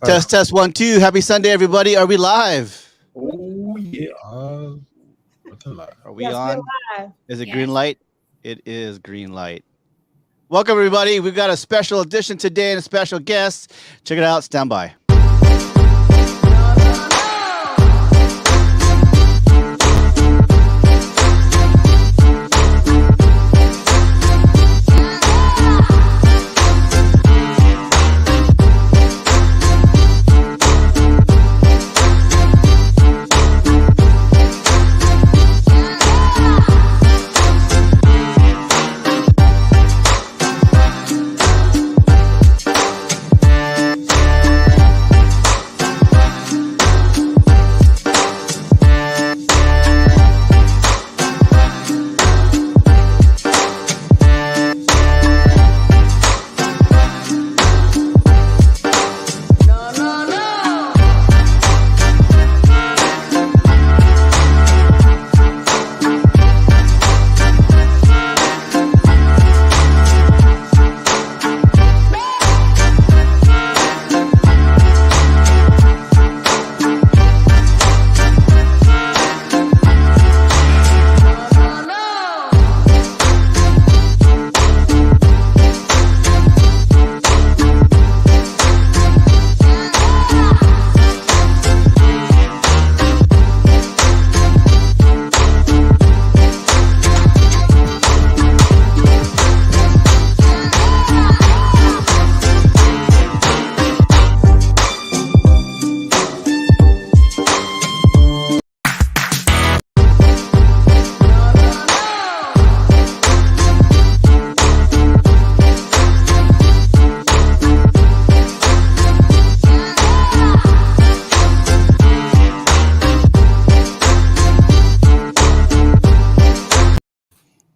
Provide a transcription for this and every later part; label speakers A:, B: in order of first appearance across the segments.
A: Test 1 2. Happy Sunday, everybody. Are we live?
B: Oh yeah.
A: Are we
C: Yes,
A: on?
C: we're live.
A: Is it green light? It is green light. Welcome, everybody. We've got a special edition today and a special guest. Check it out. Stand by.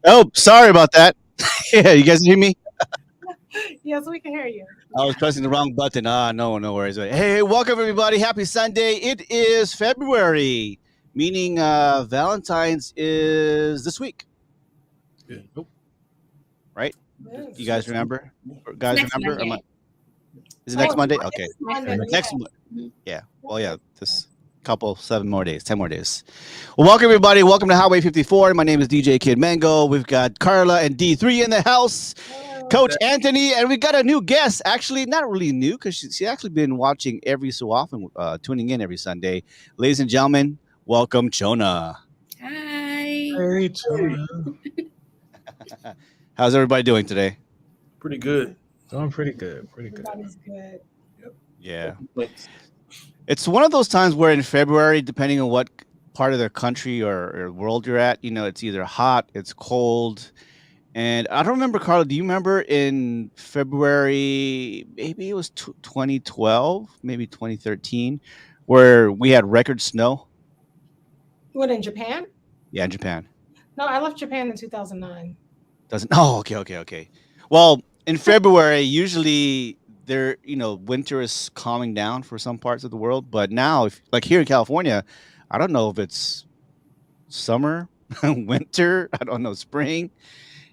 A: Oh, sorry about that. Yeah, you guys hear me?
C: Yes, we can hear you.
A: I was pressing the wrong button. No worries. Hey, welcome, everybody. Happy Sunday. It is February, meaning Valentine's is this week.
B: Yeah.
A: Right?
C: Yes.
A: You guys remember?
D: Next Monday.
A: Is it next Monday? Okay.
C: Monday,
A: Next
C: yeah.
A: month. Yeah. Well, yeah. This couple, 7 more days, 10 more days. Well, welcome, everybody. Welcome to HWY 54. My name is DJ Kid Mango. We've got Carla and D3 in the house. Coach Anthony, and we got a new guest. Actually, not really new because she's actually been watching every so often, tuning in every Sunday. Ladies and gentlemen, welcome Chona.
D: Hi.
B: Hey, Chona.
A: How's everybody doing today?
B: Pretty good.
E: Doing pretty good. Pretty good.
C: Everybody's good.
A: Yeah.
B: Thanks.
A: It's one of those times where in February, depending on what part of the country or world you're at, you know, it's either hot, it's cold. And I don't remember, Carla, do you remember in February, maybe it was 2012, maybe 2013, where we had record snow?
C: What, in Japan?
A: Yeah, in Japan.
C: No, I left Japan in 2009.
A: Doesn't? Oh, okay. Well, in February, usually there, winter is calming down for some parts of the world. But now, like here in California, I don't know if it's summer, winter, I don't know, spring.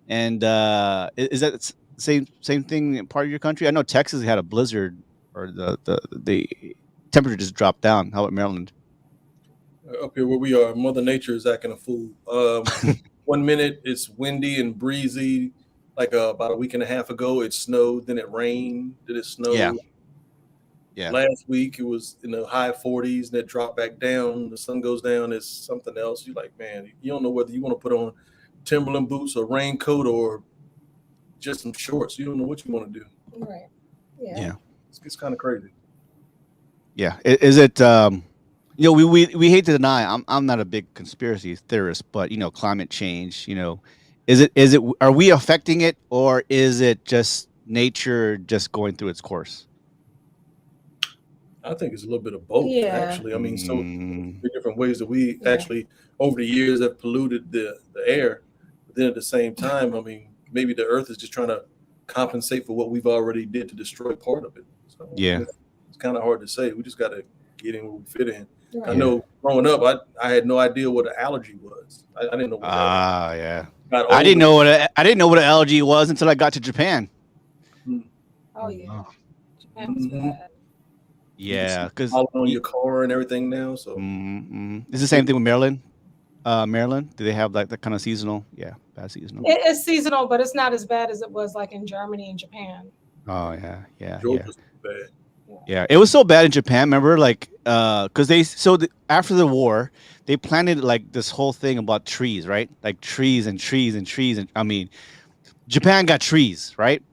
A: And is that same thing in part of your country? I know Texas had a blizzard, or the temperature just dropped down. How about Maryland?
B: Up here where we are, Mother Nature is acting a fool. 1 minute it's windy and breezy. Like about a week and a half ago, it snowed. Then it rained. Then it snowed.
A: Yeah.
B: Last week it was in the high 40s. Then it dropped back down. The sun goes down. It's something else. You're like, man, you don't know whether you want to put on Timberland boots or raincoat or just some shorts. You don't know what you want to do.
C: Right.
A: Yeah.
B: It's kind of crazy.
A: Yeah. Is it? We hate to deny. I'm not a big conspiracy theorist, but climate change. Is it? Are we affecting it, or is it just nature just going through its course?
B: I think it's a little bit of both, actually. I mean, so
A: Mm.
B: the different ways that we actually, over the years, have polluted the air. But then at the same time, I mean, maybe the earth is just trying to compensate for what we've already did to destroy part of it. So
A: Yeah.
B: it's kind of hard to say. We just got to get in where we fit in.
C: Right.
B: I know growing up, I had no idea what an allergy was. I didn't know what that
A: Yeah.
B: got
A: I didn't
B: older.
A: know what an allergy was until I got to Japan.
C: Oh yeah,
E: wow.
C: Japan was
B: Mhm.
C: bad.
A: Yeah, because
B: All on your car and everything now. So
A: it's the same thing with Maryland. Maryland, do they have like that kind of seasonal? Yeah, bad seasonal.
C: It's seasonal, but it's not as bad as it was like in Germany and Japan.
A: Oh yeah, yeah, yeah.
B: Georgia's bad.
A: Yeah, it was so bad in Japan. Remember, like, because after the war, they planted like this whole thing about trees, right? Like trees and trees and trees, and I mean, Japan got trees, right?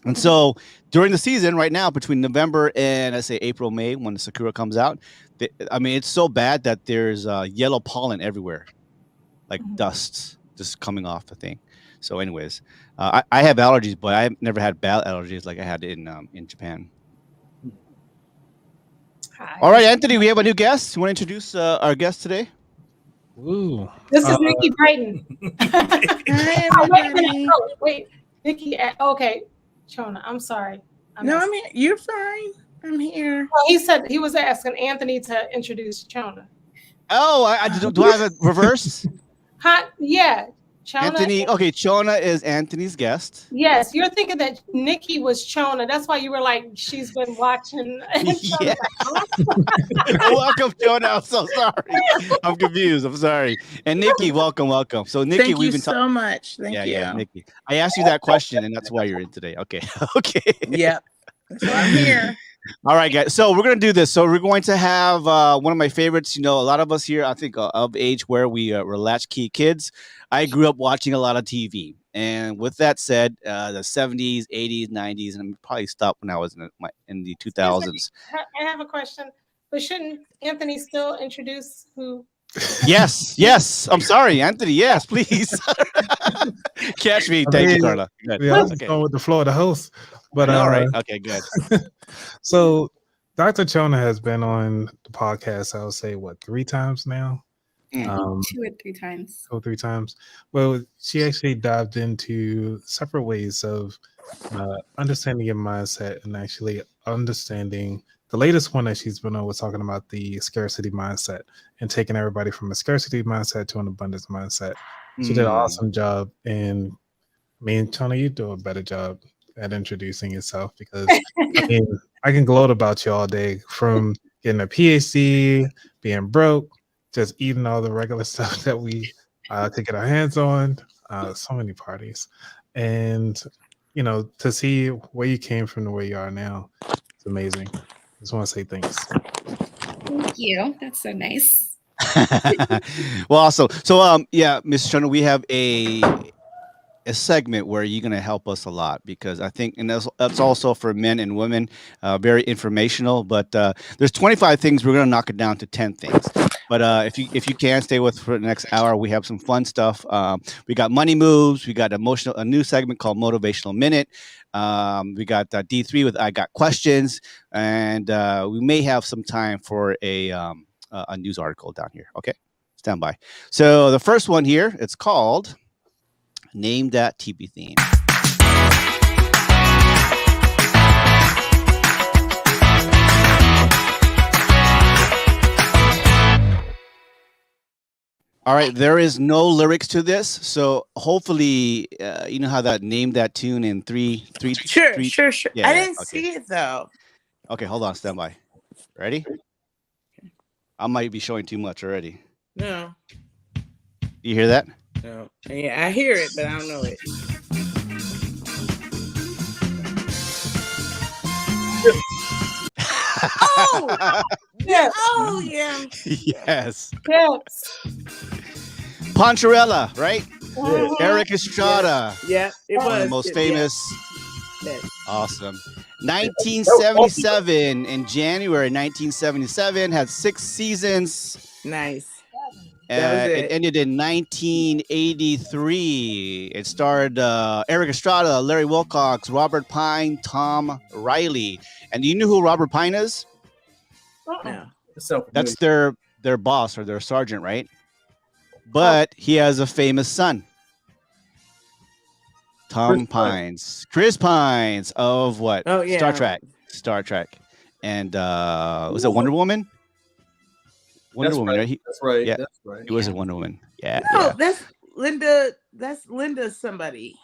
A: And
C: Mhm.
A: so during the season, right now, between November and let's say April, May, when the sakura comes out, I mean, it's so bad that there's yellow pollen everywhere, like
C: Mhm.
A: dust just coming off the thing. So, anyways, I have allergies, but I've never had bad allergies like I had in Japan.
C: Hi.
A: All right, Anthony, we have a new guest. You want to introduce our guest today?
E: Ooh.
C: This is Nikki Brayden.
D: Hi,
C: Oh, wait a minute.
D: everybody.
C: Oh, wait. Nikki, okay. Chona, I'm sorry.
D: No, I mean, you're fine. I'm here.
C: Well, he said he was asking Anthony to introduce Chona.
A: Oh, do I have it reversed?
C: Huh? Yeah. Chona.
A: Anthony. Okay, Chona is Anthony's guest.
C: Yes, you're thinking that Nikki was Chona. That's why you were like, she's been watching. And
A: Yeah.
C: like,
A: Welcome, Chona. I'm so sorry. I'm confused. I'm sorry. And Nikki, welcome. So Nikki,
D: Thank
A: we've
D: you
A: been talking.
D: so much. Thank you.
A: Yeah, Nikki. I asked you that question, and that's why you're in today. Okay, okay.
D: Yep. That's why I'm here.
A: All right, guys. So we're gonna do this. So we're going to have one of my favorites. You know, a lot of us here, I think, of age where we're latchkey kids. I grew up watching a lot of TV, and with that said, the '70s, '80s, '90s, and probably stopped when I was in the 2000s.
C: I have a question, but shouldn't Anthony still introduce who?
A: Yes. I'm sorry, Anthony. Yes, please. Catch me. Thank you, Carla. Good.
E: Yeah, I was
A: Okay.
E: going with the flow of the host. But
A: All right. Okay. Good.
E: So Dr. Chona has been on the podcast, I would say, 3 times now?
A: Mm.
D: 2 or 3 times.
E: 2 or 3 times. Well, she actually dived into separate ways of understanding your mindset and actually understanding the latest one that she's been on was talking about the scarcity mindset and taking everybody from a scarcity mindset to an abundance mindset. She did an awesome job. And I mean, Chona, you do a better job at introducing yourself because I mean, I can gloat about you all day from getting a PhD, being broke, just eating all the regular stuff that we could get our hands on, so many parties. And, you know, to see where you came from to where you are now, it's amazing. Just want to say thanks.
D: Thank you. That's so nice.
A: Well, awesome. So, yeah, Miss Chona, we have a segment where you're going to help us a lot because I think, and that's also for men and women, very informational. But there's 25 things. We're going to knock it down to 10 things. But if you can stay with for the next hour, we have some fun stuff. We got money moves. We got a new segment called Motivational Minute. We got D3 with I Got Questions, and we may have some time for a news article down here. Okay, stand by. So the first one here, it's called Name That TV Theme. All right, there is no lyrics to this, so hopefully, you know how that Name That Tune in three.
D: Sure.
A: Yeah,
D: I didn't
A: okay.
D: see it though.
A: Okay, hold on, stand by. Ready? I might be showing too much already.
D: No.
A: You hear that?
D: No. Yeah, I hear it, but I don't know it. Oh!
C: Yes.
D: Oh, yeah.
A: Yes.
C: Yes.
A: Poncherella, right?
C: Mhm.
A: Eric Estrada.
D: Yeah, it
A: One of
D: was
A: the most
D: yeah.
A: famous.
D: Yes.
A: Awesome. 1977 in January 1977 had 6 seasons.
D: Nice. That was
A: It ended in 1983. It starred Eric Estrada, Larry Wilcox, Robert Pine, Tom Riley. And you know who Robert Pine is?
D: No.
A: That's their boss or their sergeant, right? But he has a famous son. Chris Pines of what?
D: Oh, yeah.
A: Star Trek. And was it Wonder Woman? Wonder Woman, right?
B: That's right.
A: Yeah.
B: That's right.
A: He was a Wonder Woman. Yeah.
D: No,
A: Yeah.
D: that's Linda. That's Linda somebody.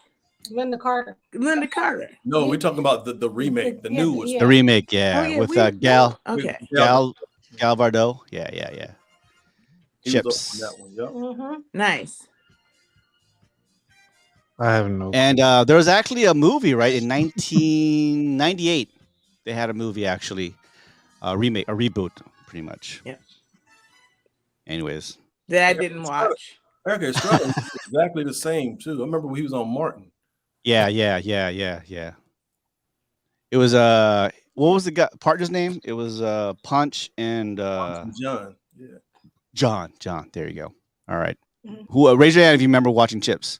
C: Linda Carter.
D: Linda Carter.
B: No, we're talking about the remake, the
C: Yeah,
B: newest.
C: yeah.
A: The remake, yeah,
D: Oh yeah,
A: with
D: we
A: Gal
D: Okay.
A: Gal Galvardo. Yeah.
B: He was
A: Chips.
B: on that one. Yep.
C: Mm-hmm.
D: Nice.
E: I have no.
A: And there was actually a movie, right, in 1998. They had a movie actually, a remake, a reboot, pretty much.
D: Yeah.
A: Anyways,
D: That I didn't watch.
B: Eric Estrada was exactly the same too. I remember when he was on Martin.
A: yeah. It was what was the guy partner's name? It was Punch and
B: John. Yeah.
A: John. There you go. All right.
C: Mhm.
A: Who raise your hand if you remember watching Chips?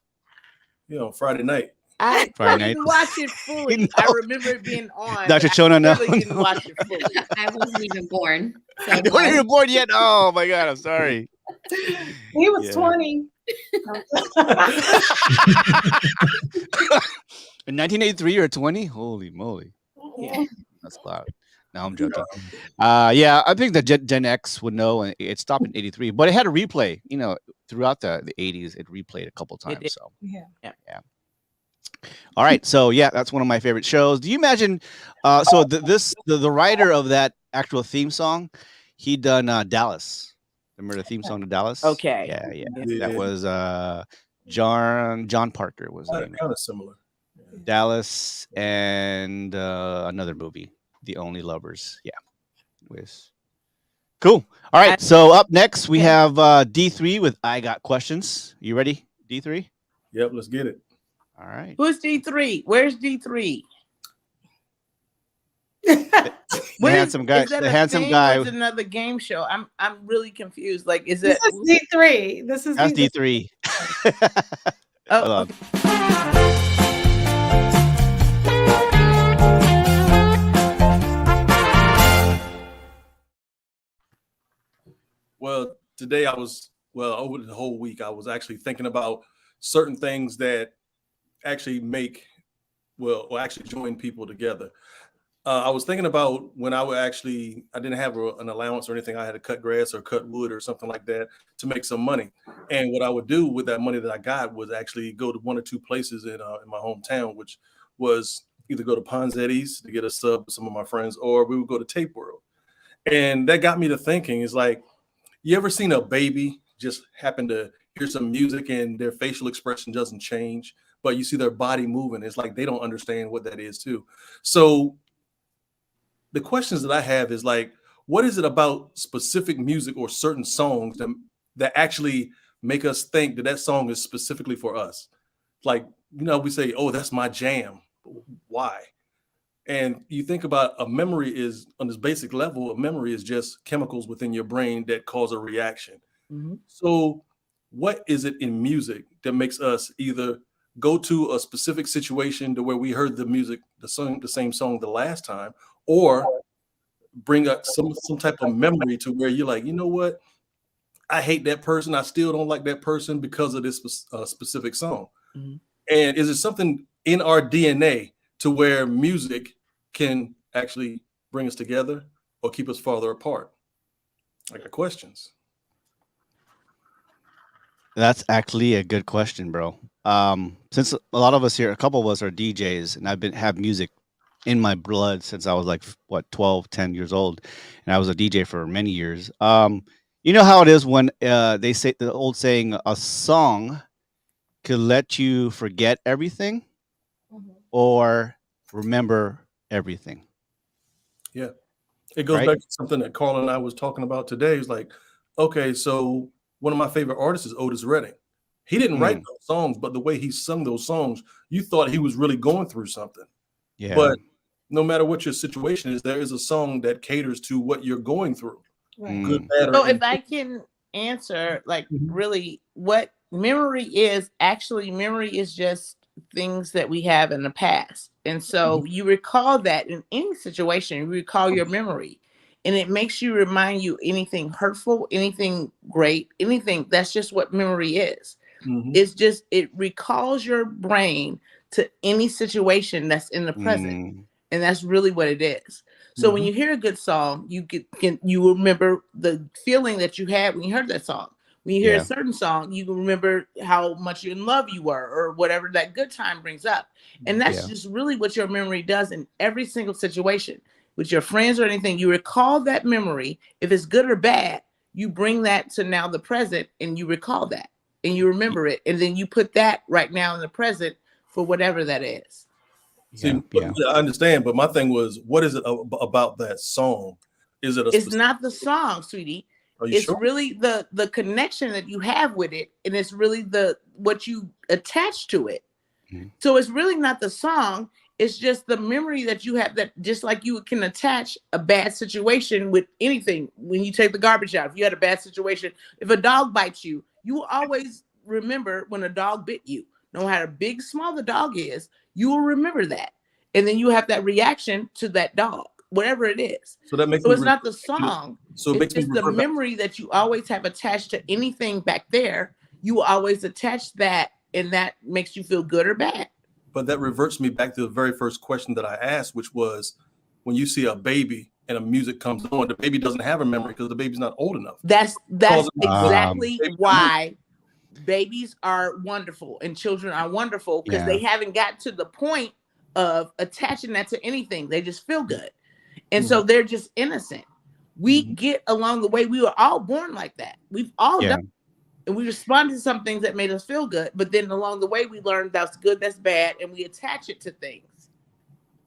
B: Yeah, on Friday night.
D: I
A: Friday
D: didn't
A: night.
D: watch it fully.
A: No.
D: I remember it being on.
A: Dr.
D: but
A: Chona,
D: I
A: no,
D: really didn't
A: no.
D: watch it fully.
F: I wasn't even born. So
A: You weren't even born yet. Oh my god, I'm sorry.
C: He was
A: Yeah.
C: 20.
A: In 1983 or 20? Holy moly,
D: Yeah.
A: that's loud. No, I'm joking. Yeah, I think the Gen X would know, and it stopped in '83, but it had a replay. You know, throughout the '80s, it replayed a couple times.
D: did.
A: So,
C: Yeah.
A: all right. So, yeah, that's one of my favorite shows. Do you imagine? So the writer of that actual theme song, he done Dallas. Remember the theme song to Dallas?
D: Okay.
A: Yeah. That was John Parker was the name.
B: Kind of similar.
A: Dallas and another movie, The Only Lovers. Yeah. With cool. All right. So up next we have D3 with I Got Questions. You ready, D3?
B: Yep, let's get it.
A: All right.
D: Who's D3? Where's D3?
A: The handsome guy.
D: Is that
A: The
D: a
A: handsome
D: thing
A: guy.
D: or is it another game show? I'm really confused. Like, is
C: This
D: it?
C: is D3. This is
A: That's D3.
D: Oh,
A: Hold on.
D: okay.
B: Well, today over the whole week, I was actually thinking about certain things that actually actually join people together. I was thinking about when I didn't have an allowance or anything. I had to cut grass or cut wood or something like that to make some money. And what I would do with that money that I got was actually go to one or two places in my hometown, which was either go to Ponzetti's to get a sub with some of my friends, or we would go to Tape World. And that got me to thinking, is like, you ever seen a baby just happen to hear some music and their facial expression doesn't change, but you see their body moving? It's like they don't understand what that is too. So the questions that I have is like, what is it about specific music or certain songs that actually make us think that song is specifically for us? Like, we say, oh, that's my jam. Why? And you think about a memory is, on this basic level, a memory is just chemicals within your brain that cause a reaction.
D: Mm-hmm.
B: So what is it in music that makes us either go to a specific situation to where we heard the same song the last time, or bring up some type of memory to where you're like, you know what? I hate that person. I still don't like that person because of this specific song.
D: Mm-hmm.
B: And is it something in our DNA to where music can actually bring us together or keep us farther apart? I got questions.
A: That's actually a good question, bro. Since a lot of us here, a couple of us are DJs, and I've have music in my blood since I was like 10 years old, and I was a DJ for many years. You know how it is when they say the old saying, a song could let you forget everything or remember everything.
B: Yeah. It goes back to something that Carl and I was talking about today. It's like, okay, so one of my favorite artists is Otis Redding. He didn't write those songs, but the way he sung those songs, you thought he was really going through something.
A: Yeah.
B: But no matter what your situation is, there is a song that caters to what you're going through.
C: Right.
B: Good, bad, or
D: So if
B: indifferent.
D: I can answer, like, really what memory is just things that we have in the past. And so you recall that in any situation, you recall your memory, and it makes you remind you anything hurtful, anything great, anything. That's just what memory is. It's just, it recalls your brain to any situation that's in the present. And that's really what it is. So when you hear a good song, you remember the feeling that you had when you heard that song. When you hear a
A: Yeah.
D: certain song, you can remember how much in love you were or whatever that good time brings up. And that's
A: Yeah.
D: just really what your memory does in every single situation. With your friends or anything, you recall that memory. If it's good or bad, you bring that to now the present and you recall that and you remember it. And then you put that right now in the present for whatever that is.
B: See,
A: Yeah. Yeah.
B: I understand, but my thing was, what is it about that song? Is it a
D: It's
B: specific?
D: not the song, sweetie.
B: Are you
D: It's
B: sure?
D: really the connection that you have with it, and it's really the what you attach to it.
A: Mhm.
D: So it's really not the song. It's just the memory that you have, that just like you can attach a bad situation with anything. When you take the garbage out, if you had a bad situation, if a dog bites you, you will always remember when a dog bit you. No matter how big, small the dog is, you will remember that. And then you have that reaction to that dog, whatever it is.
B: So that makes
D: So
B: me.
D: it's not the song.
B: So it
D: It's
B: makes me
D: just the
B: refer back.
D: memory that you always have attached to anything back there. You will always attach that, and that makes you feel good or bad.
B: But that reverts me back to the very first question that I asked, which was, when you see a baby and a music comes on, the baby doesn't have a memory because the baby's not old enough.
D: That's
B: Cause
D: exactly
B: baby
D: why babies are wonderful and children are wonderful, because
A: Yeah.
D: they haven't got to the point of attaching that to anything. They just feel good. And so they're just innocent. We get along the way. We were all born like that. We've all
A: Yeah.
D: done it. And we responded to some things that made us feel good. But then along the way, we learned that's good, that's bad, and we attach it to things.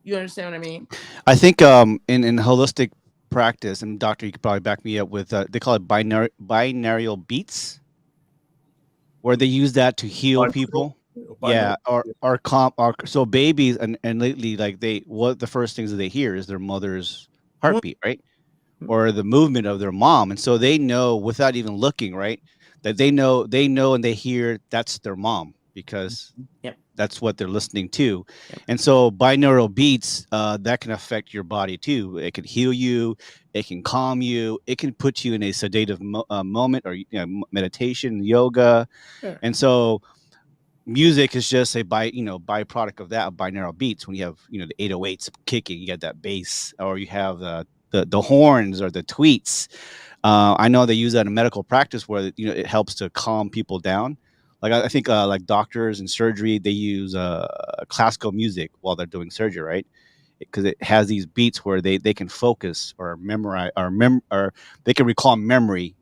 D: You understand what I mean?
A: I think in holistic practice, and doctor, you could probably back me up with they call it binaural beats, where they use that to heal people. Yeah, or comp or so babies and lately, like what the first things that they hear is their mother's heartbeat, right? Or the movement of their mom. And so they know without even looking, right? That they know and they hear that's their mom because
D: Yep.
A: that's what they're listening to. And so binaural beats that can affect your body too. It can heal you, it can calm you, it can put you in a sedative moment, or meditation, yoga.
D: Sure.
A: And so music is just a byproduct of that, of binaural beats. When you have the 808s kicking, you got that bass, or you have the horns or the tweets. I know they use that in medical practice where it helps to calm people down. Like I think like doctors in surgery, they use classical music while they're doing surgery, right? Because it has these beats where they can focus or memorize or they can recall memory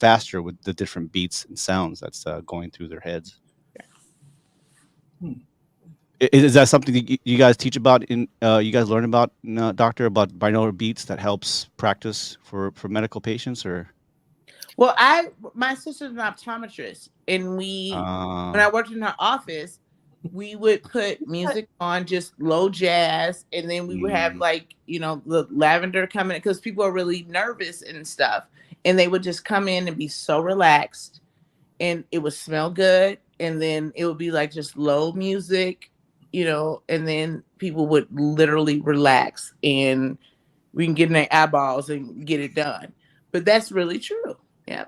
A: faster with the different beats and sounds that's going through their heads. Is that something that you guys teach about you guys learn about, doctor, about binaural beats that helps practice for medical patients? Or
D: Well, my sister's an optometrist, and when I worked in her office, we would put music on, just low jazz, and then we would have the lavender coming, because people are really nervous and stuff, and they would just come in and be so relaxed, and it would smell good, and then it would be like just low music, and then people would literally relax, and we can get in their eyeballs and get it done. But that's really true. Yeah.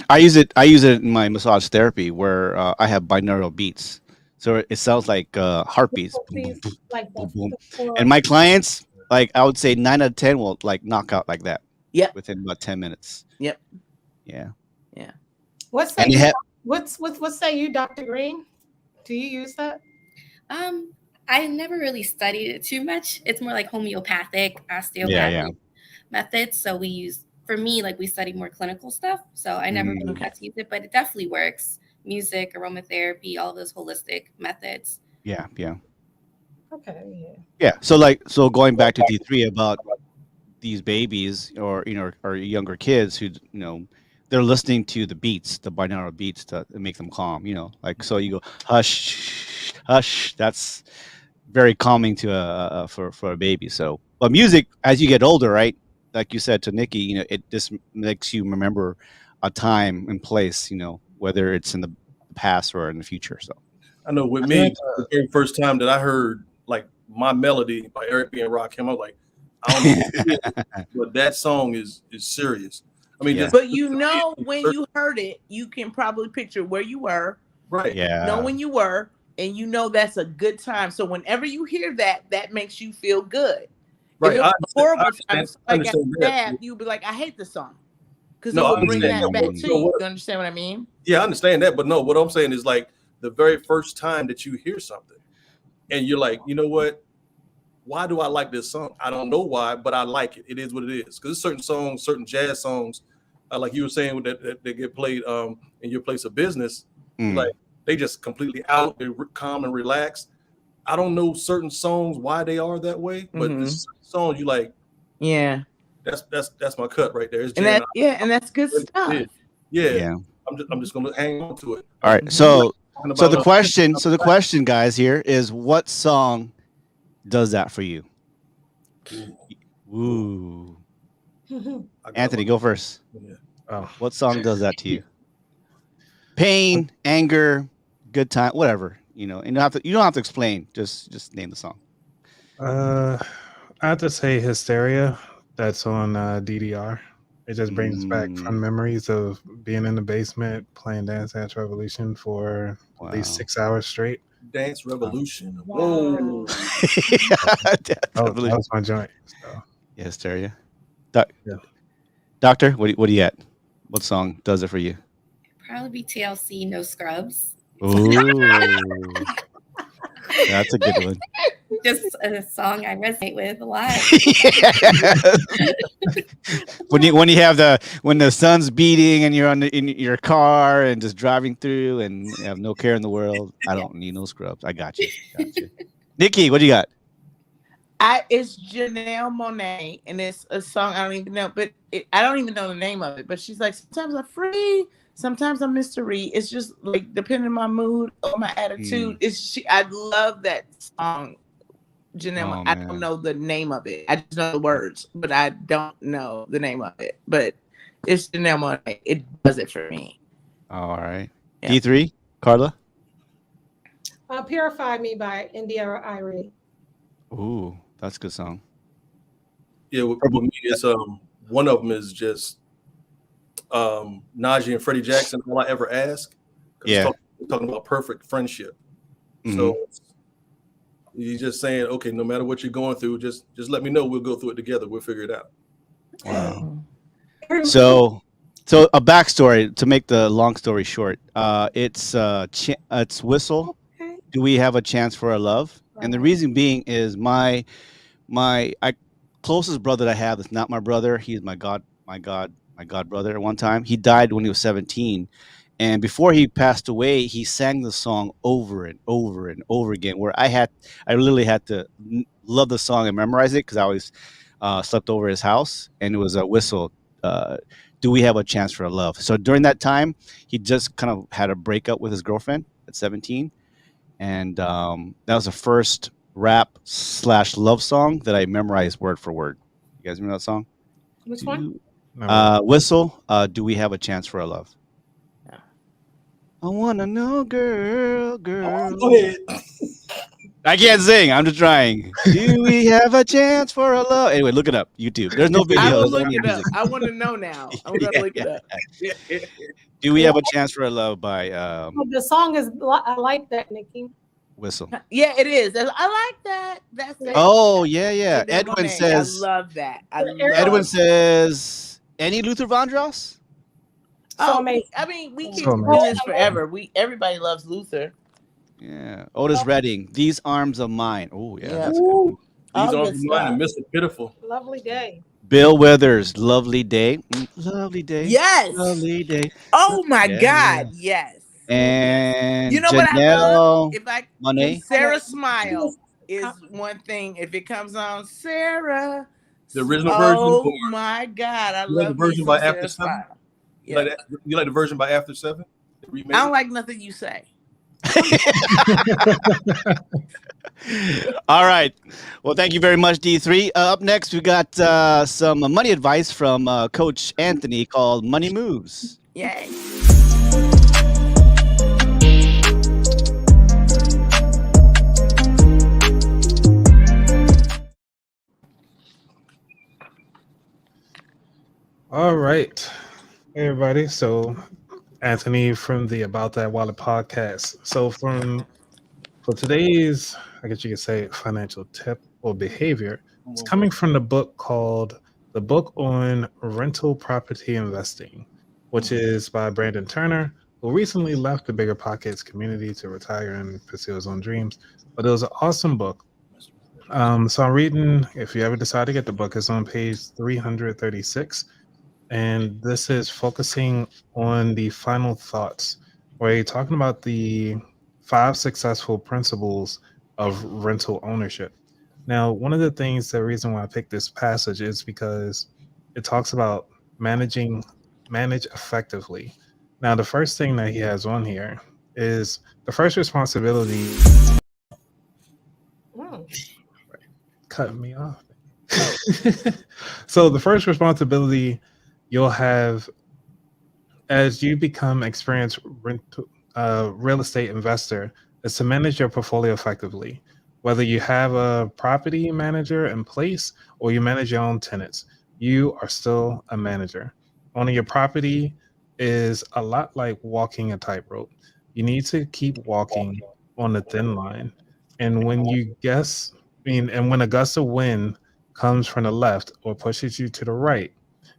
A: I use it in my massage therapy where I have binaural beats, so it sounds like heartbeats. Boom, boom, boom,
C: Like
A: boom,
C: that.
A: boom. And my clients, like I would say 9 out of 10 will like knock out like that.
D: Yep.
A: Within about 10 minutes.
D: Yep.
A: Yeah.
D: Yeah.
C: What say you? What say you, Dr. Green? Do you use that?
F: I never really studied it too much. It's more like homeopathic, osteopathic methods. So we study more clinical stuff. So I never really got to use it, but it definitely works. Music, aromatherapy, all those holistic methods.
A: Yeah.
C: Okay.
A: Yeah. So going back to D3 about these babies or younger kids who they're listening to the beats, the binaural beats to make them calm. So you go hush, hush. That's very calming to for a baby. So, but music as you get older, right? Like you said to Nikki, it just makes you remember a time and place. Whether it's in the past or in the future. So
B: I know with me, the very first time that I heard like My Melody by Eric B. and Rakim, I was like, I don't know, but that song is serious. I mean,
A: Yeah.
D: But when you heard it, you can probably picture where you were.
B: right?
A: Yeah.
D: Know when you were, and that's a good time. So whenever you hear that, that makes you feel good.
B: Right.
D: If it was a horrible time,
B: I
D: somebody got
B: understand that.
D: stabbed, you'd be like, I hate the song. because
B: No,
D: it
B: I
D: will bring
B: understand
D: that back
B: that.
D: to
B: You know
D: you.
B: what?
D: You understand what I mean?
B: Yeah, I understand that, but no, what I'm saying is like the very first time that you hear something, and you're like, you know what? Why do I like this song? I don't know why, but I like it. It is what it is. Because certain songs, certain jazz songs, like you were saying, that get played in your place of business, like they just completely out, they're calm and relaxed. I don't know certain songs why they are that way, but this song you like,
D: yeah,
B: that's my cut right there. It's
D: and
B: jamming.
D: and that's good stuff.
B: Yeah. I'm just gonna hang on to it.
A: All right. So the question, guys, here is what song does that for you? Ooh. Anthony, go first.
B: Yeah.
E: Oh,
A: What song does that to you? Pain, anger, good time, whatever. You know, and you don't have to explain. Just name the song.
E: I have to say Hysteria. That's on DDR. It just brings back fun memories of being in the basement playing Dance Dance Revolution for at least 6 hours straight.
B: Dance Revolution.
C: Wow.
B: Whoa.
E: That was my joint. So.
A: Yeah, Hysteria.
E: Yeah.
A: Doctor, what do you got? What song does it for you?
F: Probably be TLC, No Scrubs.
A: Ooh. That's a good one.
F: Just a song I resonate with a lot.
A: when you have when the sun's beating and you're in your car and just driving through and you have no care in the world. I don't need no scrubs. I got you. Nikki, what do you got?
D: It's Janelle Monáe, and it's a song I don't even know, but I don't even know the name of it. But she's like, sometimes I'm free, sometimes I'm mystery. It's just like depending on my mood or my attitude. I love that song, Janelle. I don't know the name of it. I just know the words, but I don't know the name of it. But it's Janelle Monáe. It does it for me.
A: All right.
D: Yeah.
A: D3, Carla.
C: Purify Me by India Irie.
A: Ooh, that's a good song.
B: Yeah, with me, it's one of them is just Najee and Freddie Jackson. All I ever ask.
A: Yeah,
B: talking about perfect friendship. So you're just saying, okay, no matter what you're going through, just let me know. We'll go through it together. We'll figure it out.
A: Wow. So a backstory to make the long story short. It's Whistle.
C: Okay.
A: Do we have a chance for our love? And the reason being is my closest brother that I have that's not my brother. He's my god brother. At one time, he died when he was 17, and before he passed away, he sang the song over and over and over again. Where I literally had to love the song and memorize it because I always slept over his house, and it was a Whistle. Do we have a chance for a love? So during that time, he just kind of had a breakup with his girlfriend at 17. And that was the first rap / love song that I memorized word for word. You guys remember that song?
C: Which one?
A: Whistle. Do we have a chance for a love? Yeah. I wanna know, girl.
B: Go ahead.
A: I can't sing. I'm just trying. Do we have a chance for a love? Anyway, look it up. YouTube. There's no video.
D: I will
A: There's
D: look
A: only
D: it up.
A: music.
D: I want to know now. I'm gonna look it up.
A: Do we have a chance for a love by
C: The song is I like that, Nikki.
A: Whistle?
D: Yeah, it is. I like that. That's it.
A: Oh yeah.
D: Janelle
A: Edwin
D: Monáe.
A: says.
D: I love that.
A: Edwin says. Any Luther Vandross?
C: So
D: Oh,
C: amazing.
D: I mean, we
E: So
D: can do
E: amazing.
D: this forever. Everybody loves Luther.
A: Yeah. Otis Redding. These arms of mine. Oh yeah.
D: Yeah.
A: That's a good one.
B: These
D: All
B: are
D: good
B: mine and
D: stuff.
B: Mr. Pitiful.
C: Lovely day.
A: Bill Withers. Lovely day. Lovely day.
D: Yes.
A: Lovely day.
D: Oh my
A: Yeah.
D: God. Yes.
A: And
D: You know what I love?
A: Janelle
D: When
A: Monáe.
D: Sarah Smile is one thing. If it comes on, Sarah.
B: The original version.
D: Oh my God. I
B: You like
D: love
B: the version
D: me
B: by
D: some
B: After
D: Sarah
B: 7?
D: Smile.
B: You
D: Yeah.
B: like the version by After 7?
D: I don't like nothing you say.
A: All right. Well, thank you very much, D3. Up next, we got some money advice from Coach Anthony called Money Moves.
D: Yay.
E: All right, hey everybody. So, Anthony from the About That Wallet podcast. So, for today's, I guess you could say, financial tip or behavior, it's coming from the book called the book on rental property investing, which is by Brandon Turner, who recently left the Bigger Pockets community to retire and pursue his own dreams. But it was an awesome book. So I'm reading, if you ever decide to get the book, it's on page 336. And this is focusing on the final thoughts, where you're talking about the 5 successful principles of rental ownership. Now, one of the things, the reason why I picked this passage is because it talks about manage effectively. Now, the first thing that he has on here is the first responsibility. Cutting me off. So the first responsibility you'll have as you become experienced real estate investor is to manage your portfolio effectively. Whether you have a property manager in place or you manage your own tenants, you are still a manager. Owning your property is a lot like walking a tightrope. You need to keep walking on the thin line. And when when a gust of wind comes from the left or pushes you to the right,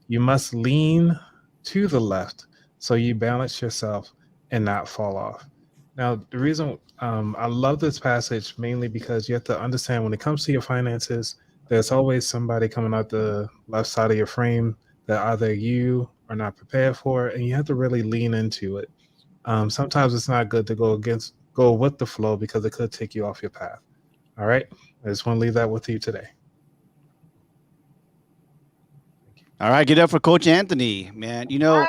E: you must lean to the left so you balance yourself and not fall off. Now, the reason I love this passage mainly because you have to understand when it comes to your finances, there's always somebody coming out the left side of your frame that either you are not prepared for, and you have to really lean into it. Sometimes it's not good to go with the flow because it could take you off your path. All right, I just want to leave that with you today.
A: All right, get up for Coach Anthony, man. You know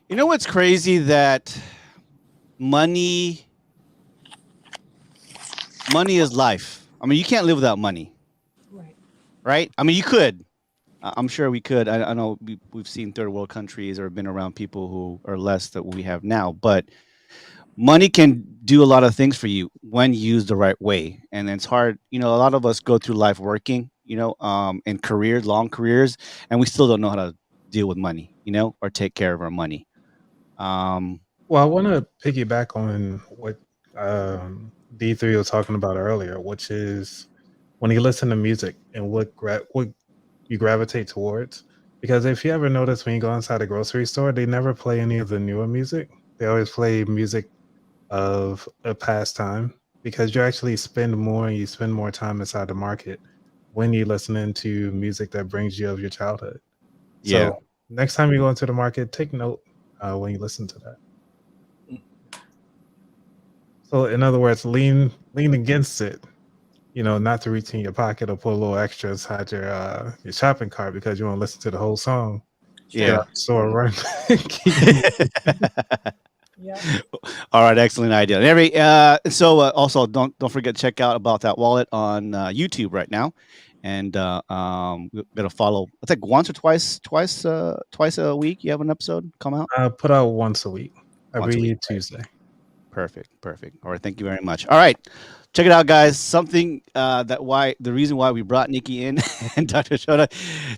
A: what's crazy, that money is life. I mean, you can't live without money. Right? I mean, you could. I'm sure we could. I know we've seen third world countries or been around people who are less than we have now, but money can do a lot of things for you when used the right way. And it's hard, a lot of us go through life working, in careers, long careers, and we still don't know how to deal with money, or take care of our money.
E: Well, I want to piggyback on what D3 was talking about earlier, which is when you listen to music and what you gravitate towards. Because if you ever notice when you go inside a grocery store, they never play any of the newer music. They always play music of a past time, because you actually spend more time inside the market when you're listening to music that brings you of your childhood.
A: Yeah.
E: So next time you go into the market, take note when you listen to that. So in other words, lean against it, not to reach in your pocket or put a little extra inside your shopping cart because you want to listen to the whole song.
A: Yeah.
E: So run.
C: Yeah.
A: All right, excellent idea. And also don't forget to check out About That Wallet on YouTube right now, and we're gonna follow. I think once or twice a week. You have an episode come out.
E: Put out once a week, every Tuesday.
A: Perfect. All right, thank you very much. All right, check it out, guys. Something the reason why we brought Nikki in and Dr. Chona.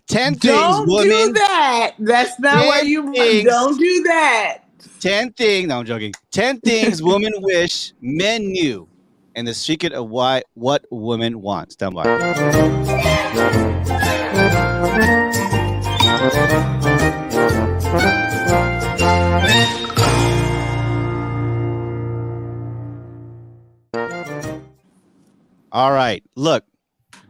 A: 10 things
D: Don't
A: women.
D: do that. That's not why you don't do that.
A: 10 things. No, I'm joking. 10 things women wish men knew, and the secret of what women want. Stand by. All right. Look,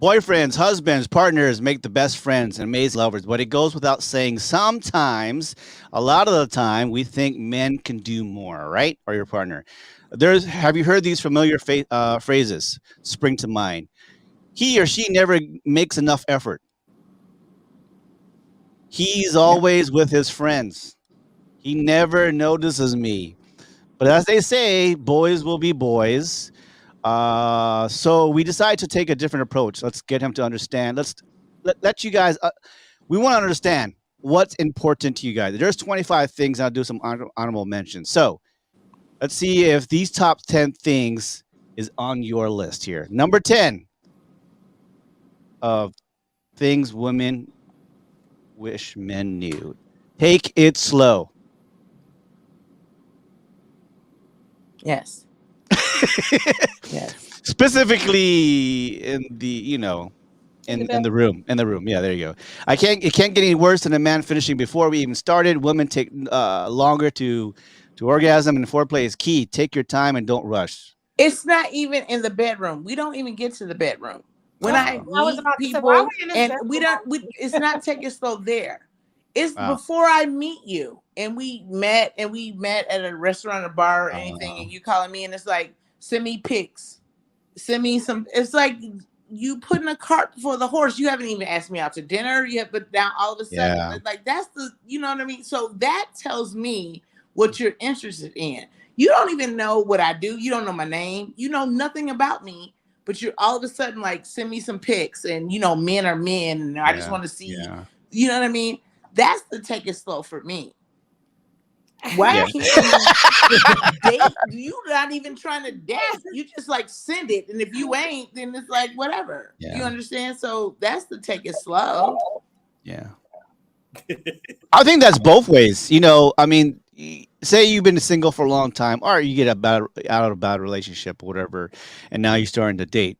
A: boyfriends, husbands, partners make the best friends and amazing lovers, but it goes without saying sometimes, a lot of the time, we think men can do more, right? Or your partner. Have you heard these familiar phrases spring to mind? He or she never makes enough effort. He's always with his friends. He never notices me. But as they say, boys will be boys. So we decided to take a different approach. Let's get him to understand. Let you guys. We want to understand what's important to you guys. There's 25 things. I'll do some honorable mentions. So let's see if these top 10 things is on your list here. Number 10 of things women wish men knew: take it slow.
D: Yes. Yes.
A: Specifically in the, in the room. In the room. Yeah, there you go. It can't get any worse than a man finishing before we even started. Women take longer to orgasm, and foreplay is key. Take your time and don't rush.
D: It's not even in the bedroom. We don't even get to the bedroom. When I
C: I was
D: meet
C: about to say, why
D: people,
C: were you in this
D: and
C: bedroom?
D: it's not take it slow there. It's
A: Wow.
D: before I meet you, and we met at a restaurant or bar or anything, and you calling me, and it's like, send me pics, send me some. It's like you putting a cart before the horse. You haven't even asked me out to dinner yet, but now all of a sudden,
A: Yeah.
D: like that's the, you know what I mean. So that tells me what you're interested in. You don't even know what I do. You don't know my name. You know nothing about me. But you're all of a sudden like, send me some pics, and men are men, and I just want to see.
A: Yeah.
D: You know what I mean? That's the take it slow for me. Why
A: Yeah.
D: can't you date? You not even trying to date. You just like send it, and if you ain't, then it's like whatever.
A: Yeah.
D: You understand? So that's the take it slow.
A: Yeah. I think that's both ways. I mean, say you've been single for a long time, or you get out of a bad relationship or whatever, and now you're starting to date.